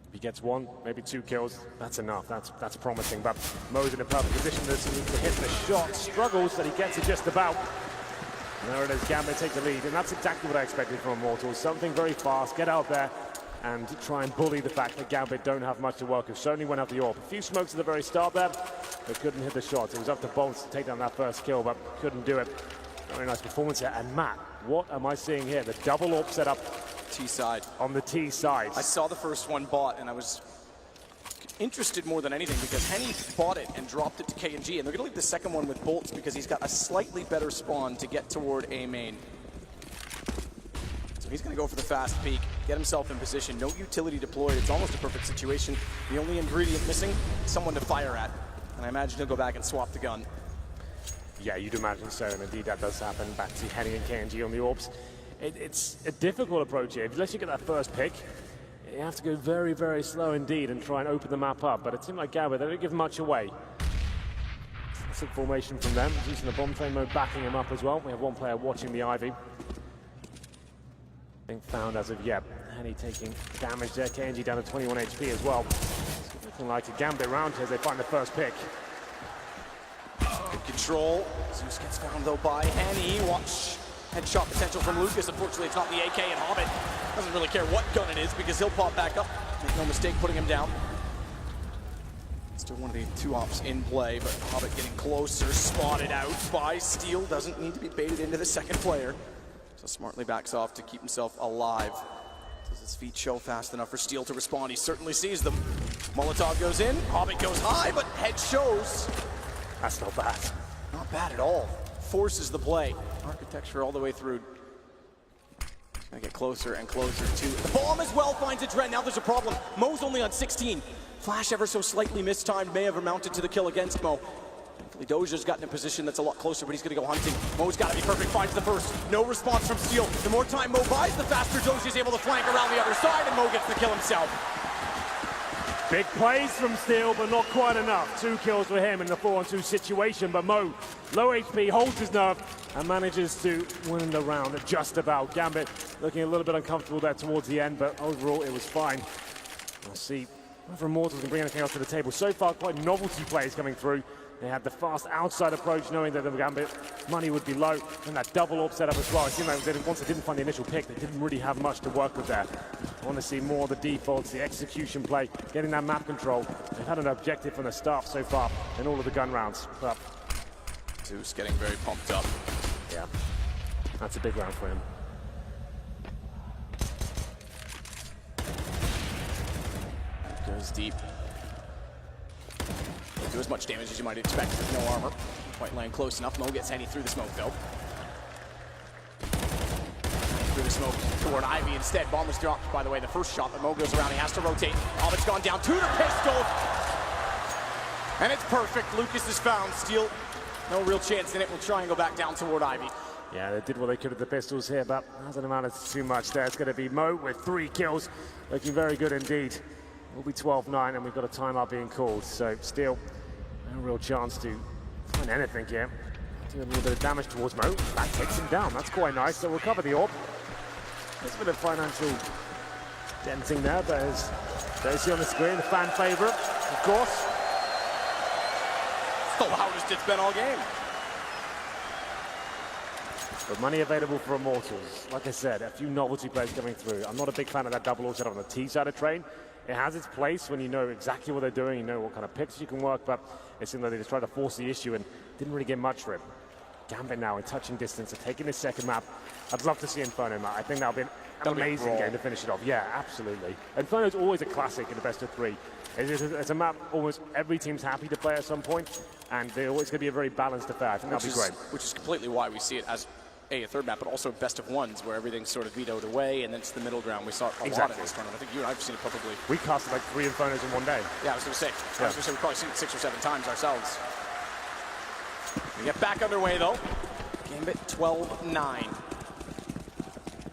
If he gets 1, maybe 2 kills, that's enough. That's promising, but Mo's in a perfect position to hit the shot. Struggles, but he gets it just about. And there it is, Gambit take the lead, and that's exactly what I expected from Immortals. Something very fast, get out there, and try and bully the fact that Gambit don't have much to work with. Certainly went out the AWP. A few smokes at the very start there, but couldn't hit the shots. It was up to Bolts to take down that first kill, but couldn't do it. Very nice performance here. And Matt, what am I seeing here? The double AWP setup. T side. On the T side. I saw the first one bought, and I was interested more than anything because Henny bought it and dropped it to K&G, and they're going to leave the second one with bolts because he's got a slightly better spawn to get toward A main. So he's going to go for the fast peek, get himself in position. No utility deployed. It's almost a perfect situation. The only ingredient missing, someone to fire at. And I imagine he'll go back and swap the gun. Yeah, you'd imagine so, and indeed that does happen. Back to Henny and K&G on the orbs. It's a difficult approach here. Unless you get that first pick, you have to go very, very slow indeed and try and open the map up. But it seemed like Gambit, they don't give much away. Classic formation from them, using the bomb train mode, backing him up as well. We have one player watching the Ivy. Being found as of yet. Henny taking damage there. K&G down to 21 HP as well. It's looking like a Gambit round here as they find the first pick. Good control. Zeus gets found though by Henny. Watch. Headshot potential from Lucas. Unfortunately, it's not the AK, and Hobbit doesn't really care what gun it is because he'll pop back up. Make no mistake putting him down. Still one of the two ops in play, but Hobbit getting closer, spotted out by Steel. Doesn't need to be baited into the second player. So smartly backs off to keep himself alive. Does his feet show fast enough for Steel to respond? He certainly sees them. Molotov goes in, Hobbit goes high, but head shows. That's not bad. Not bad at all. Forces the play. Architecture all the way through. Gonna get closer and closer to the bomb as well. Finds a Dren. Now there's a problem. Mo's only on 16. Flash ever so slightly mistimed may have amounted to the kill against Mo. Thankfully, Dozier's gotten in a position that's a lot closer, but he's gonna go hunting. Mo's gotta be perfect. Finds the first. No response from Steel. The more time Mo buys, the faster Dozier's able to flank around the other side, and Mo gets the kill himself. Big plays from Steel, but not quite enough. 2 kills for him in the 4-on-2 situation, but Mo, low HP, holds his nerve and manages to win the round just about. Gambit looking a little bit uncomfortable there towards the end, but overall it was fine. We'll see whether Immortals can bring anything else to the table. So far, quite novelty plays coming through. They had the fast outside approach, knowing that the Gambit money would be low, and that double orb setup as well. It seemed like once they didn't find the initial pick, they didn't really have much to work with there. I want to see more of the defaults, the execution play, getting that map control. They've had an objective from the start so far in all of the gun rounds. But Zeus getting very pumped up. yeah, that's a big round for him. Goes deep. Don't do as much damage as you might expect with no armor. Quite laying close enough. Mo gets Henny through the smoke though. Through the smoke toward Ivy instead. Bomb was dropped, by the way, the first shot, but Mo goes around. He has to rotate. Hobbit's gone down to the pistol. And it's perfect. Lucas is found. Steel, no real chance in it. We'll try and go back down toward Ivy. Yeah, they did what they could with the pistols here, but hasn't amounted to too much there. It's going to be Mo with 3 kills. Looking very good indeed. We'll be 12-9, and we've got a timeout being called. So Steel, no real chance to find anything here. Do a little bit of damage towards Mo. That takes him down. That's quite nice. So we'll cover the orb. There's a bit of financial denting there, but as you see on the screen, the fan favorite, of course. The loudest it's been all game. But money available for Immortals. Like I said, a few novelty plays coming through. I'm not a big fan of that double orb setup on the T side of train. It has its place when you know exactly what they're doing, you know what kind of picks you can work, but it seemed like they just tried to force the issue and didn't really get much for it. Gambit now in touching distance of taking this second map. I'd love to see Inferno map. I think that'll be an amazing game to finish it off. Yeah, absolutely. Inferno's always a classic in the best of 3. It's a map almost every team's happy to play at some point, and they're always going to be a very balanced affair. I think that'll be great. Which is completely why we see it as a third map, but also best of 1s, where everything's sort of vetoed away, and then it's the middle ground. We saw it a lot in this tournament. I think you and I have seen it probably. We casted like 3 Infernos in one day. Yeah, I was going to say. We've probably seen it 6 or 7 times ourselves. We get back underway, though. Gambit 12-9.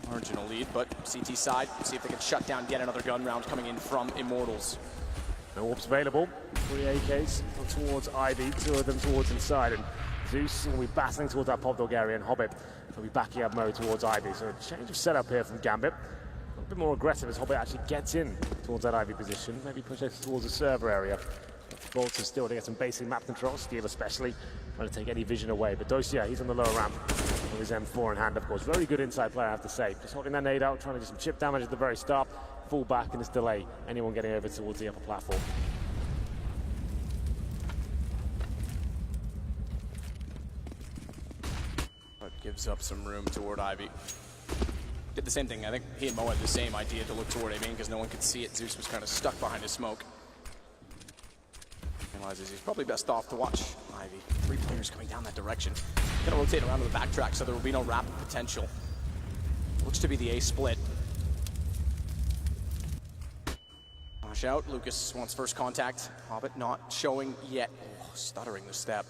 Marginal lead, but CT side, see if they can shut down yet another gun round coming in from Immortals. No orbs available. 3 AKs towards Ivy, 2 of them towards inside, and Zeus will be battling towards that Pop Dog area, and Hobbit will be backing up Mo towards Ivy. So a change of setup here from Gambit. A little bit more aggressive as Hobbit actually gets in towards that Ivy position. Maybe push it towards the server area. Bolts are still to get some basic map control. Steel especially trying to take any vision away. But Dosia, he's on the lower ramp with his M4 in hand, of course. Very good inside player, I have to say. Just holding that nade out, trying to do some chip damage at the very start. Fall back in this delay. Anyone getting over towards the upper platform. But gives up some room toward Ivy. Did the same thing. I think he and Mo had the same idea to look toward A main because no one could see it. Zeus was kind of stuck behind his smoke. Realizes he's probably best off to watch Ivy. 3 players coming down that direction. Gonna rotate around to the backtrack so there will be no rapid potential. Looks to be the A split. Flash out. Lucas wants first contact. Hobbit not showing yet. Oh, stuttering the step.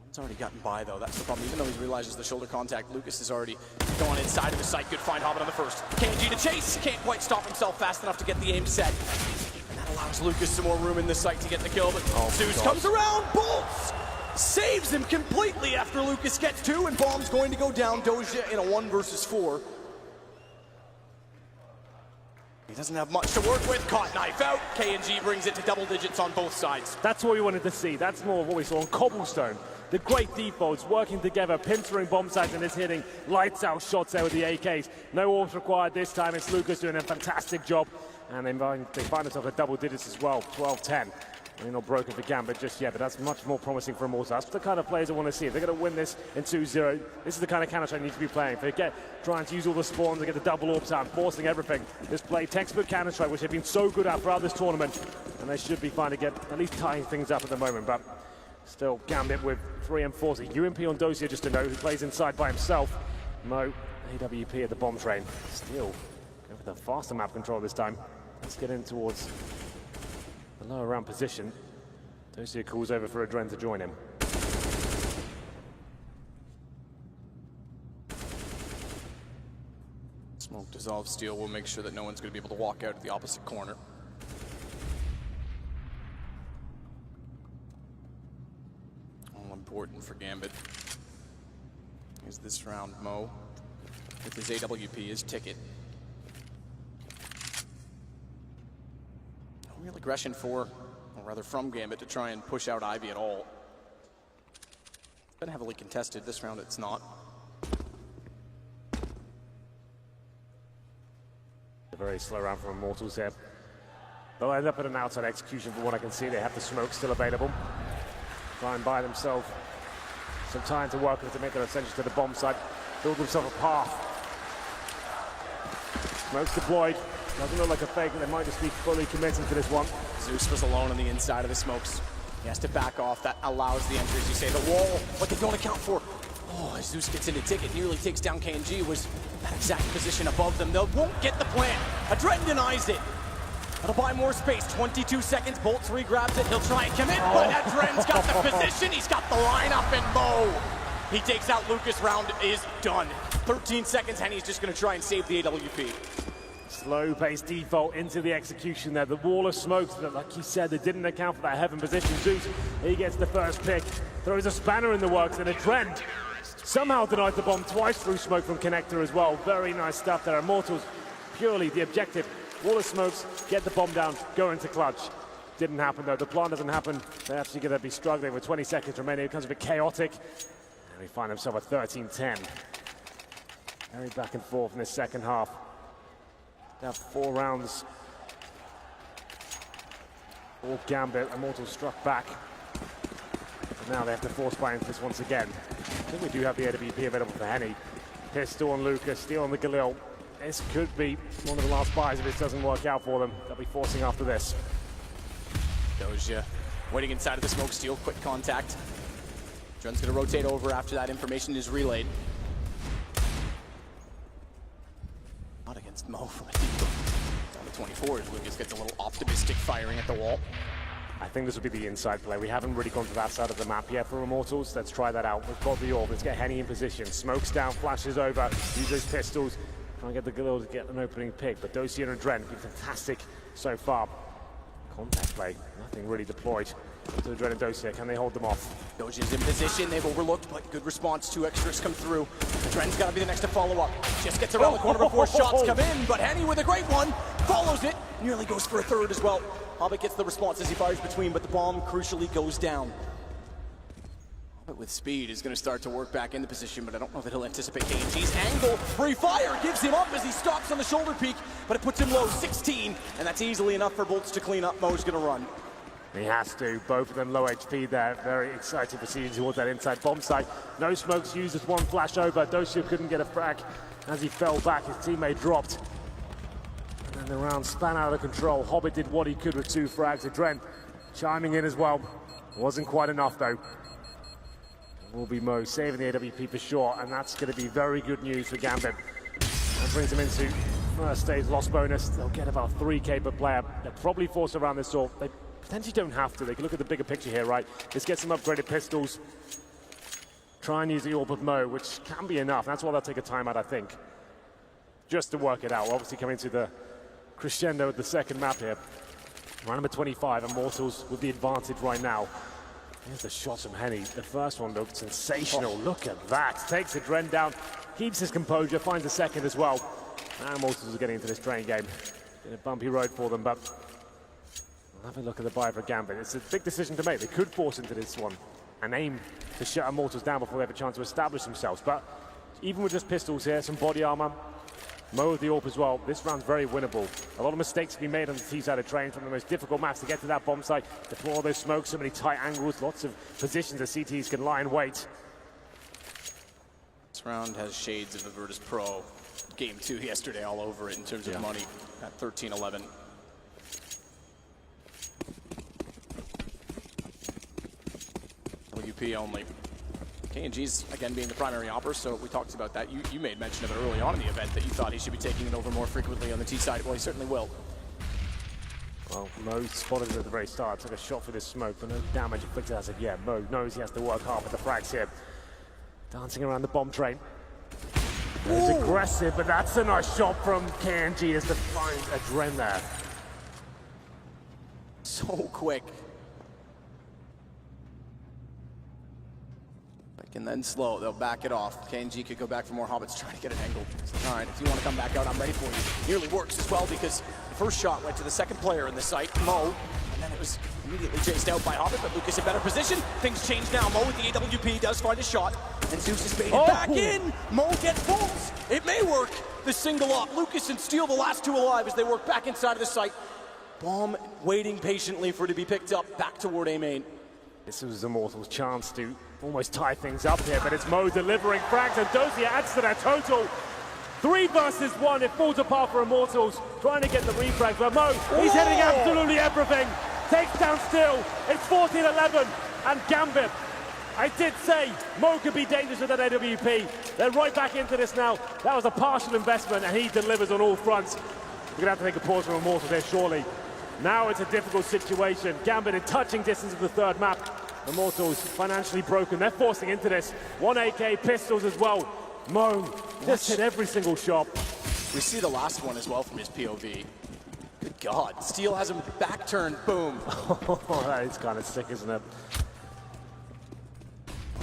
One's already gotten by though. That's the problem. Even though he realizes the shoulder contact, Lucas has already gone inside of the site. Good find, Hobbit on the first. KG to chase. Can't quite stop himself fast enough to get the aim set. Allows Lucas some more room in the site to get the kill, but Zeus comes around, bolts! Saves him completely after Lucas gets 2, and Bomb's going to go down. Doja in a 1 versus 4. He doesn't have much to work with. Caught knife out. KNG brings it to double digits on both sides. That's what we wanted to see. That's more of what we saw on Cobblestone. The great defaults working together, pincering bomb sites and is hitting lights out shots there with the AKs. No orbs required this time. It's Lucas doing a fantastic job. And they find themselves at double digits as well, 12-10. They're not broken for Gambit just yet, but that's much more promising for Immortals. That's the kind of players I want to see. If they're going to win this in 2-0, this is the kind of Counter-Strike they need to be playing. If they trying to use all the spawns, they get the double orbs out, forcing everything. Just play textbook Counter-Strike, which they've been so good at throughout this tournament. And they should be fine to get at least tying things up at the moment. But still, Gambit with 3 and 4. So UMP on Dosia, just to know, who plays inside by himself. Mo, AWP at the bomb train. Still, go for the faster map control this time. Let's get in towards the lower round position. Dosia calls over for Adren to join him. Smoke dissolve steel will make sure that no one's going to be able to walk out at the opposite corner. All important for Gambit is this round Mo with his AWP, his ticket. Real aggression or rather from Gambit to try and push out Ivy at all. It's been heavily contested. This round it's not. A very slow round from Immortals here. They'll end up at an outside execution from what I can see. They have the smoke still available. Try and buy themselves some time to work with to make their ascension to the bomb site. Build themselves a path. Smoke's deployed. Doesn't look like a fake, and they might just be fully committing to this one. Zeus was alone on the inside of the smokes. He has to back off. That allows the entry, as you say. The wall, what they don't account for. Oh, as Zeus gets into ticket, nearly takes down KNG, was that exact position above them. They won't get the plant. Adren denies it. That'll buy more space. 22 seconds, Bolt 3 grabs it. He'll try and commit, but Adren's got the position. He's got the lineup, and Mo. He takes out Lucas. Round is done. 13 seconds, Henny's just going to try and save the AWP. Slow-paced default into the execution there. The wall of smokes that, like you said, they didn't account for that heaven position. Zeus, he gets the first pick. Throws a spanner in the works, and a trend somehow denied the bomb twice through smoke from Connector as well. Very nice stuff there. Immortals, purely the objective. Wall of smokes, get the bomb down, go into clutch. Didn't happen though. The plan doesn't happen. They're actually going to be struggling with 20 seconds remaining. It becomes a bit chaotic. And we find themselves at 13-10. Very back and forth in this second half. They have 4 rounds. All Gambit. Immortals struck back. But now they have to force buy into this once again. I think we do have the AWP available for Henny. Pistol on Lucas, steal on the Galil. This could be one of the last buys if this doesn't work out for them. They'll be forcing after this. Doja waiting inside of the smoke steel. Quick contact. Dren's going to rotate over after that information is relayed. Not against Mo from a deep down to 24 as Lucas gets a little optimistic firing at the wall. I think this will be the inside play. We haven't really gone to that side of the map yet for Immortals. Let's try that out. We've got the orb. Let's get Henny in position. Smokes down, flashes over, use those pistols. Try and get the Galil to get an opening pick. But Dosia and Adren have been fantastic so far. Contact play, nothing really deployed. To Adren and Dosia, can they hold them off? Doja's in position, they've overlooked, but good response. 2 extras come through. Adren's got to be the next to follow up. Just gets around the corner before shots come in, but Henny with a great one, follows it, nearly goes for a third as well. Hobbit gets the response as he fires between, but the bomb crucially goes down. Hobbit with speed is going to start to work back in the position, but I don't know that he'll anticipate KNG's angle. Free fire gives him up as he stops on the shoulder peak, but it puts him low, 16, and that's easily enough for Bolts to clean up. Mo's going to run. He has to. Both of them low HP there. Very exciting proceeding towards that inside bomb site. No smokes used as one flash over. Dosia couldn't get a frag. As he fell back, his teammate dropped. And then the round span out of control. Hobbit did what he could with 2 frags. Adren chiming in as well. Wasn't quite enough though. It will be Mo saving the AWP for sure, and that's going to be very good news for Gambit. That brings them into first stage loss bonus. They'll get about 3K per player. They'll probably force around this AWP. They potentially don't have to. They can look at the bigger picture here, right? Let's get some upgraded pistols. Try and use the AWP with Mo, which can be enough. That's why they'll take a timeout, I think, just to work it out. We're obviously coming to the crescendo of the second map here. Round number 25, Immortals with the advantage right now. Here's the shots from Henny. The first one looked sensational. Look at that. Takes the Dren down, keeps his composure, finds the second as well. Now Immortals are getting into this train game. Been a bumpy road for them, but we'll have a look at the buy for Gambit. It's a big decision to make. They could force into this one and aim to shut Immortals down before they have a chance to establish themselves. But even with just pistols here, some body armor, Mo with the AWP as well, this round's very winnable. A lot of mistakes to be made on the T-side of train, from the most difficult maps to get to that bomb site, deploy all those smokes, so many tight angles, lots of positions that CTs can lie in wait. This round has shades of the Virtus Pro Game 2 yesterday all over it in terms of money at 13-11. WP only. KNG's, again, being the primary opper, so we talked about that. You made mention of it early on in the event that you thought he should be taking it over more frequently on the T side. Well, he certainly will. Well, Mo spotted it at the very start, took a shot for this smoke, but no damage inflicted as of yet. Mo knows he has to work hard with the frags here. Dancing around the bomb train. It's aggressive, but that's a nice shot from KNG as to find a Dren there. So quick. And then slow, they'll back it off. KNG could go back for more Hobbits trying to get an angle. All right, if you want to come back out, I'm ready for you. Nearly works as well because the first shot went to the second player in the site, Mo, and then it was immediately chased out by Hobbit, but Lucas in better position. Things change now. Mo with the AWP does find a shot, and Zeus is baited back in. Mo gets pulls. It may work. The single up. Lucas and Steele, the last two alive as they work back inside of the site. Bomb waiting patiently for it to be picked up back toward A main. This was Immortals' chance to almost tie things up here, but it's Mo delivering frags, and Dozier adds to their total. 3 versus 1, it falls apart for Immortals, trying to get the refrags, but Mo, he's hitting absolutely everything. Takes down Still, it's 14-11, and Gambit. I did say Mo could be dangerous with that AWP. They're right back into this now. That was a partial investment, and he delivers on all fronts. We're gonna have to take a pause from Immortals there, surely. Now it's a difficult situation. Gambit in touching distance of the third map. Immortals financially broken. They're forcing into this. 1 AK, pistols as well. Mo just hit every single shot. We see the last one as well from his POV. Good God. Steele has him back turned. Boom. That is kind of sick, isn't it?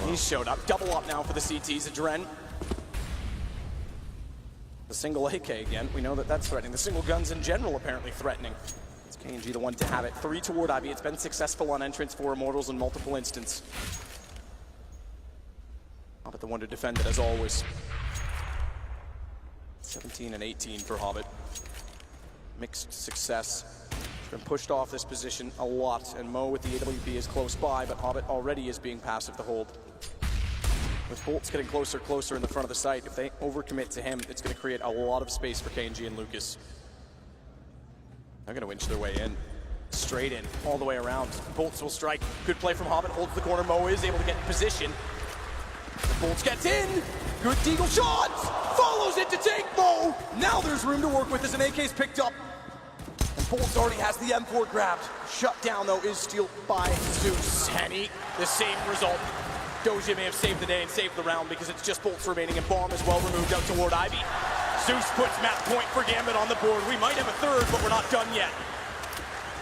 He's showed up. Double up now for the CTs. A Dren. The single AK again. We know that that's threatening. The single guns in general apparently threatening. It's KNG the one to have it. 3 toward Ivy. It's been successful on entrance for Immortals in multiple instances. Hobbit the one to defend it as always. 17 and 18 for Hobbit. Mixed success. He's been pushed off this position a lot, and Mo with the AWP is close by, but Hobbit already is being passive to hold. With Bolts getting closer in the front of the site, if they overcommit to him, it's going to create a lot of space for KNG and Lucas. They're going to winch their way in. Straight in, all the way around. Bolts will strike. Good play from Hobbit, holds the corner. Mo is able to get in position. Bolts gets in. Good deagle shot. Follows it to take Mo. Now there's room to work with as an AK's picked up. And Bolts already has the M4 grabbed. Shut down, though, is Steele by Zeus. Henny, the same result. Dozier may have saved the day and saved the round because it's just Bolts remaining, and Bomb is well removed out toward Ivy. Zeus puts map point for Gambit on the board. We might have a third, but we're not done yet.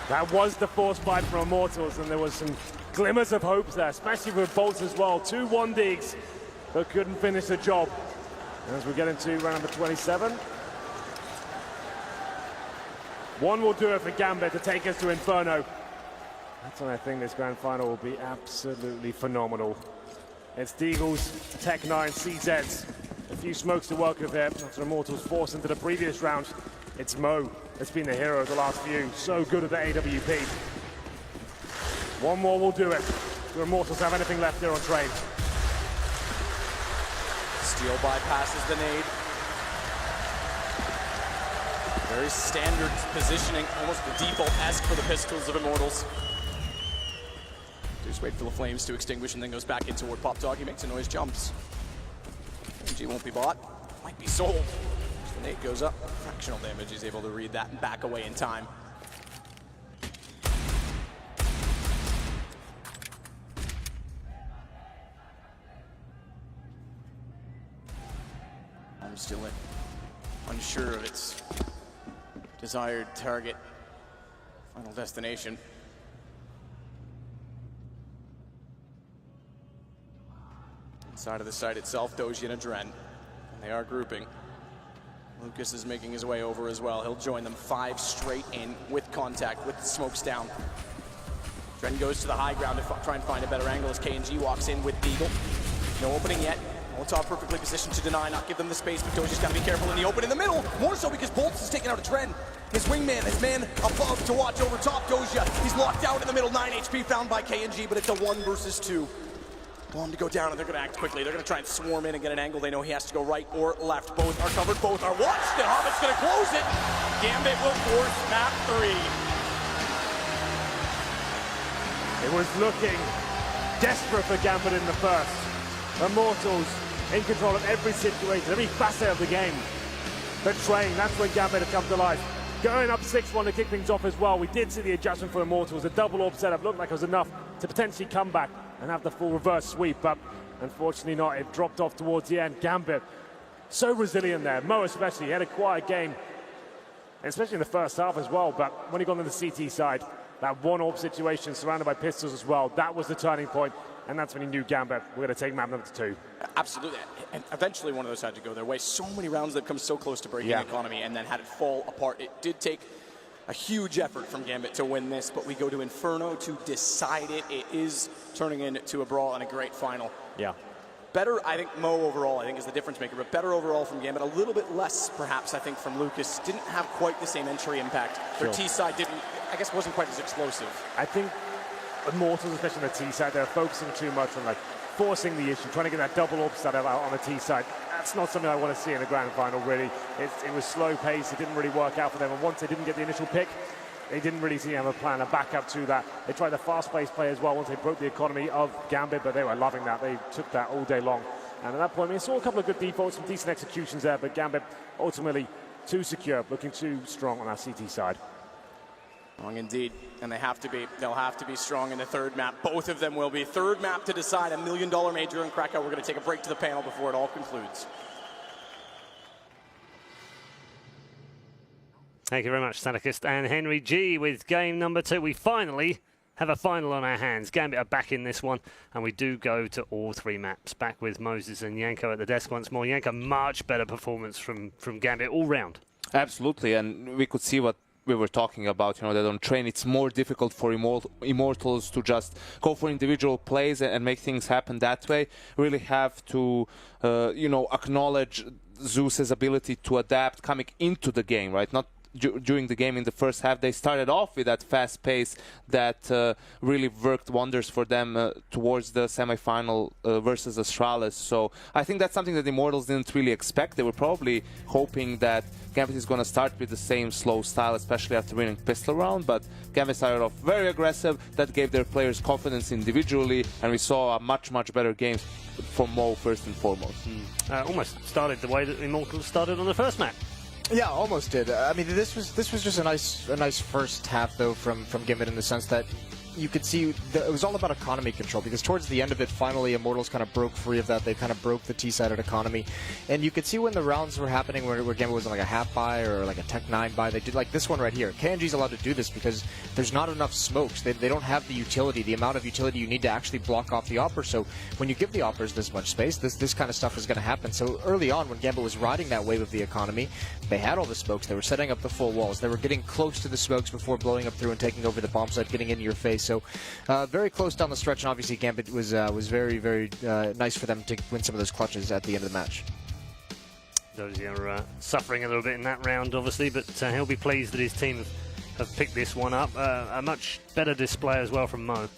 That was the force fight for Immortals, and there was some glimmers of hope there, especially with Bolts as well. 2 1-digs, but couldn't finish the job. As we get into round number 27. One will do it for Gambit to take us to Inferno. That's when I think this grand final will be absolutely phenomenal. It's Deagles, Tech9, CZs. A few smokes to work with here after Immortals forced into the previous round. It's Mo that's been the hero of the last few. So good at the AWP. One more will do it. Do Immortals have anything left here on train? Steele bypasses the nade. Very standard positioning, almost the default-esque for the pistols of Immortals. Just wait for the flames to extinguish and then goes back in toward Pop Dog. He makes a noise, jumps. KNG won't be bought. Might be sold. The nade goes up. Fractional damage. He's able to read that and back away in time. I'm still unsure of its desired target, final destination. Inside of the site itself, Doji and Adren, and they are grouping. Lucas is making his way over as well. He'll join them 5 straight in with contact, with the smokes down. Adren goes to the high ground to try and find a better angle as KNG walks in with Beagle. No opening yet. Molotov perfectly positioned to deny, not give them the space, but Doji's got to be careful in the open in the middle. More so because Bolts is taking out a Adren. His wingman, his man above to watch over top Doja. He's locked out in the middle, 9 HP found by KNG, but it's a 1 versus 2. Want him to go down and they're going to act quickly. They're going to try and swarm in and get an angle. They know he has to go right or left. Both are covered, both are watched, and Harvard's going to close it. Gambit will force map 3. It was looking desperate for Gambit in the first. Immortals in control of every situation, every facet of the game. Betraying, that's when Gambit had come to life. Going up 6-1 to kick things off as well. We did see the adjustment for Immortals. A double orb setup looked like it was enough to potentially come back and have the full reverse sweep, but unfortunately not. It dropped off towards the end. Gambit, so resilient there. Mo especially, he had a quiet game, especially in the first half as well, but when he got on the CT side, that 1 orb situation surrounded by pistols as well, that was the turning point, and that's when he knew Gambit were going to take map number 2. Absolutely, and eventually one of those had to go their way. So many rounds that have come so close to breaking the economy and then had it fall apart. It did take a huge effort from Gambit to win this, but we go to Inferno to decide it. It is turning into a brawl and a great final. Yeah. Better, I think, Mo overall, I think, is the difference maker, but better overall from Gambit. A little bit less, perhaps, I think, from Lucas. Didn't have quite the same entry impact. Their T side didn't, I guess, wasn't quite as explosive. I think Immortals, especially on the T side, they're focusing too much on like forcing the issue, trying to get that double orb set out on the T side. That's not something I want to see in a grand final, really. It was slow pace, it didn't really work out for them, and once they didn't get the initial pick, they didn't really seem to have a plan, a backup to that. They tried the fast-paced play as well once they broke the economy of Gambit, but they were loving that. They took that all day long. And at that point, we saw a couple of good defaults, some decent executions there, but Gambit ultimately too secure, looking too strong on our CT side. Strong indeed, and they have to be. They'll have to be strong in the third map. Both of them will be. Third map to decide $1 million major in Krakow. We're going to take a break to the panel before it all concludes. Thank you very much, Sadakist and Henry G with game number 2. We finally have a final on our hands. Gambit are back in this one, and we do go to all 3 maps. Back with Moses and Yanko at the desk once more. Yanko, much better performance from Gambit all round. Absolutely, and we could see what we were talking about, you know, that on train it's more difficult for Immortals to just go for individual plays and make things happen that way. Really have to, you know, acknowledge Zeus's ability to adapt coming into the game, right? Not during the game in the first half. They started off with that fast pace that really worked wonders for them towards the semi-final versus Astralis. So I think that's something that the Immortals didn't really expect. They were probably hoping that Gambit is going to start with the same slow style, especially after winning pistol round, but Gambit started off very aggressive. That gave their players confidence individually, and we saw a much better game from Mo first and foremost. Almost started the way that Immortals started on the first map. Yeah, almost did. I mean, this was just a nice first half though from Gambit in the sense that you could see it was all about economy control, because towards the end of it, finally Immortals kind of broke free of that. They kind of broke the T-sided economy, and you could see when the rounds were happening where Gambit was like a half buy or like a Tech 9 buy. They did like this one right here. KNG's allowed to do this because there's not enough smokes. They don't have the utility, the amount of utility you need to actually block off the Opper. So when you give the Oppers this much space, this kind of stuff is going to happen. So early on, when Gambit was riding that wave of the economy, they had all the smokes. They were setting up the full walls. They were getting close to the smokes before blowing up through and taking over the bomb site, getting into your face. So very close down the stretch, and obviously Gambit was very nice for them to win some of those clutches at the end of the match. Those are suffering a little bit in that round, obviously, but he'll be pleased that his team have picked this one up. A much better display as well from Mo.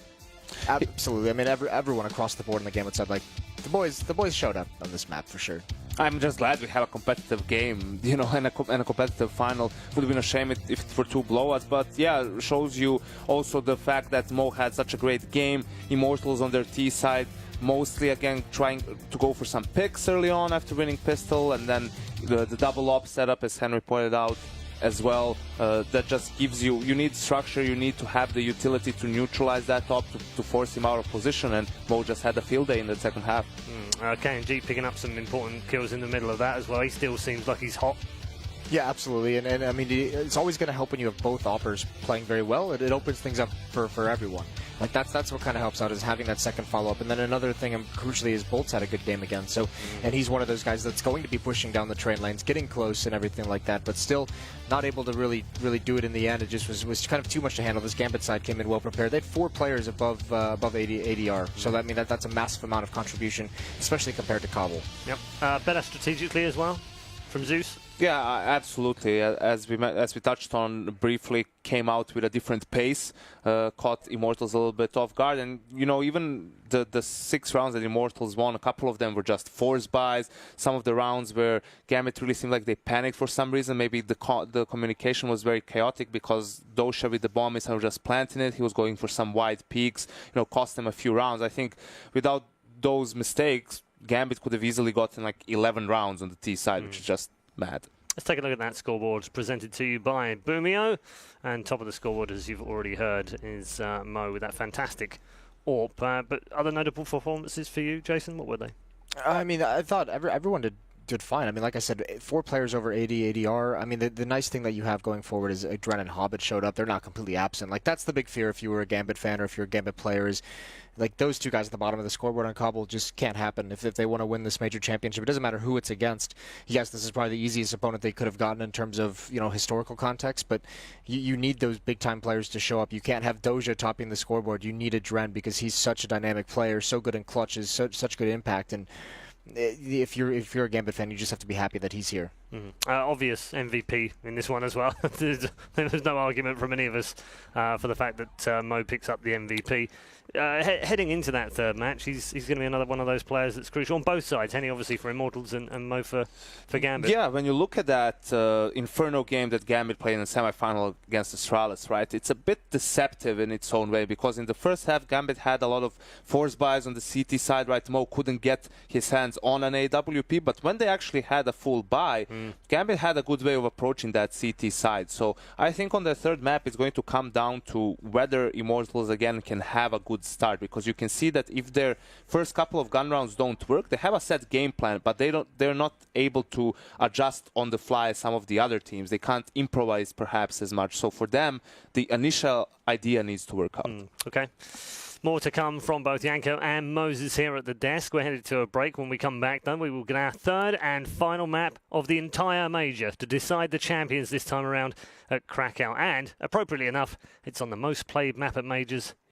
Absolutely. I mean, everyone across the board in the Gambit side, like the boys showed up on this map for sure. I'm just glad we have a competitive game, you know, and a competitive final. Would have been a shame if it were 2 blowouts, but yeah, shows you also the fact that Mo had such a great game. Immortals on their T side, mostly again trying to go for some picks early on after winning pistol, and then the double op setup, as Henry pointed out as well, that just gives you need structure, you need to have the utility to neutralize that top to force him out of position, and Mo just had a field day in the second half. KNG picking up some important kills in the middle of that as well. He still seems like he's hot. Yeah, absolutely, and I mean, it's always going to help when you have both oppers playing very well. It opens things up for everyone. Like that's what kind of helps out, is having that second follow-up. And then another thing, crucially, is Bolt's had a good game again. So, and he's one of those guys that's going to be pushing down the train lanes, getting close and everything like that, but still not able to really do it in the end. It just was kind of too much to handle. This Gambit side came in well prepared. They had 4 players above 80 ADR. So that, I mean, that's a massive amount of contribution, especially compared to Kabul. Yep. Better strategically as well from Zeus. Yeah, absolutely. As we touched on briefly, came out with a different pace, caught Immortals a little bit off guard, and you know, even the 6 rounds that Immortals won, a couple of them were just force buys. Some of the rounds where Gambit really seemed like they panicked for some reason. Maybe the communication was very chaotic because Dosha with the bomb is just planting it. He was going for some wide peaks, you know, cost them a few rounds. I think without those mistakes, Gambit could have easily gotten like 11 rounds on the T side, which is just mad. Let's take a look at that scoreboard presented to you by Boomio. And top of the scoreboard, as you've already heard, is Mo with that fantastic AWP. But other notable performances for you, Jason, what were they? I mean, I thought everyone did fine. I mean, like I said, 4 players over 80 ADR. I mean, the nice thing that you have going forward is Dren and Hobbit showed up. They're not completely absent. Like, that's the big fear if you were a Gambit fan or if you're a Gambit player, is like those 2 guys at the bottom of the scoreboard on Kabul just can't happen if they want to win this major championship. It doesn't matter who it's against. Yes, this is probably the easiest opponent they could have gotten in terms of, you know, historical context, but you need those big-time players to show up. You can't have Doja topping the scoreboard. You need a Dren because he's such a dynamic player, so good in clutches, such good impact, and if you're a Gambit fan, you just have to be happy that he's here. Obvious MVP in this one as well. There's no argument from any of us for the fact that Mo picks up the MVP. Heading into that third match, he's going to be another one of those players that's crucial on both sides. Henny obviously for Immortals and Mo for Gambit. Yeah, when you look at that Inferno game that Gambit played in the semifinal against Astralis, right, it's a bit deceptive in its own way, because in the first half Gambit had a lot of force buys on the CT side, right? Mo couldn't get his hands on an AWP, but when they actually had a full buy, Gambit had a good way of approaching that CT side. So I think on the third map it's going to come down to whether Immortals again can have a good start, because you can see that if their first couple of gun rounds don't work, they have a set game plan, but they're not able to adjust on the fly as some of the other teams. They can't improvise perhaps as much. So for them, the initial idea needs to work out. Okay. More to come from both Janko and Moses here at the desk. We're headed to a break. When we come back, then we will get our third and final map of the entire major to decide the champions this time around at Krakow. And, appropriately enough, it's on the most played map at majors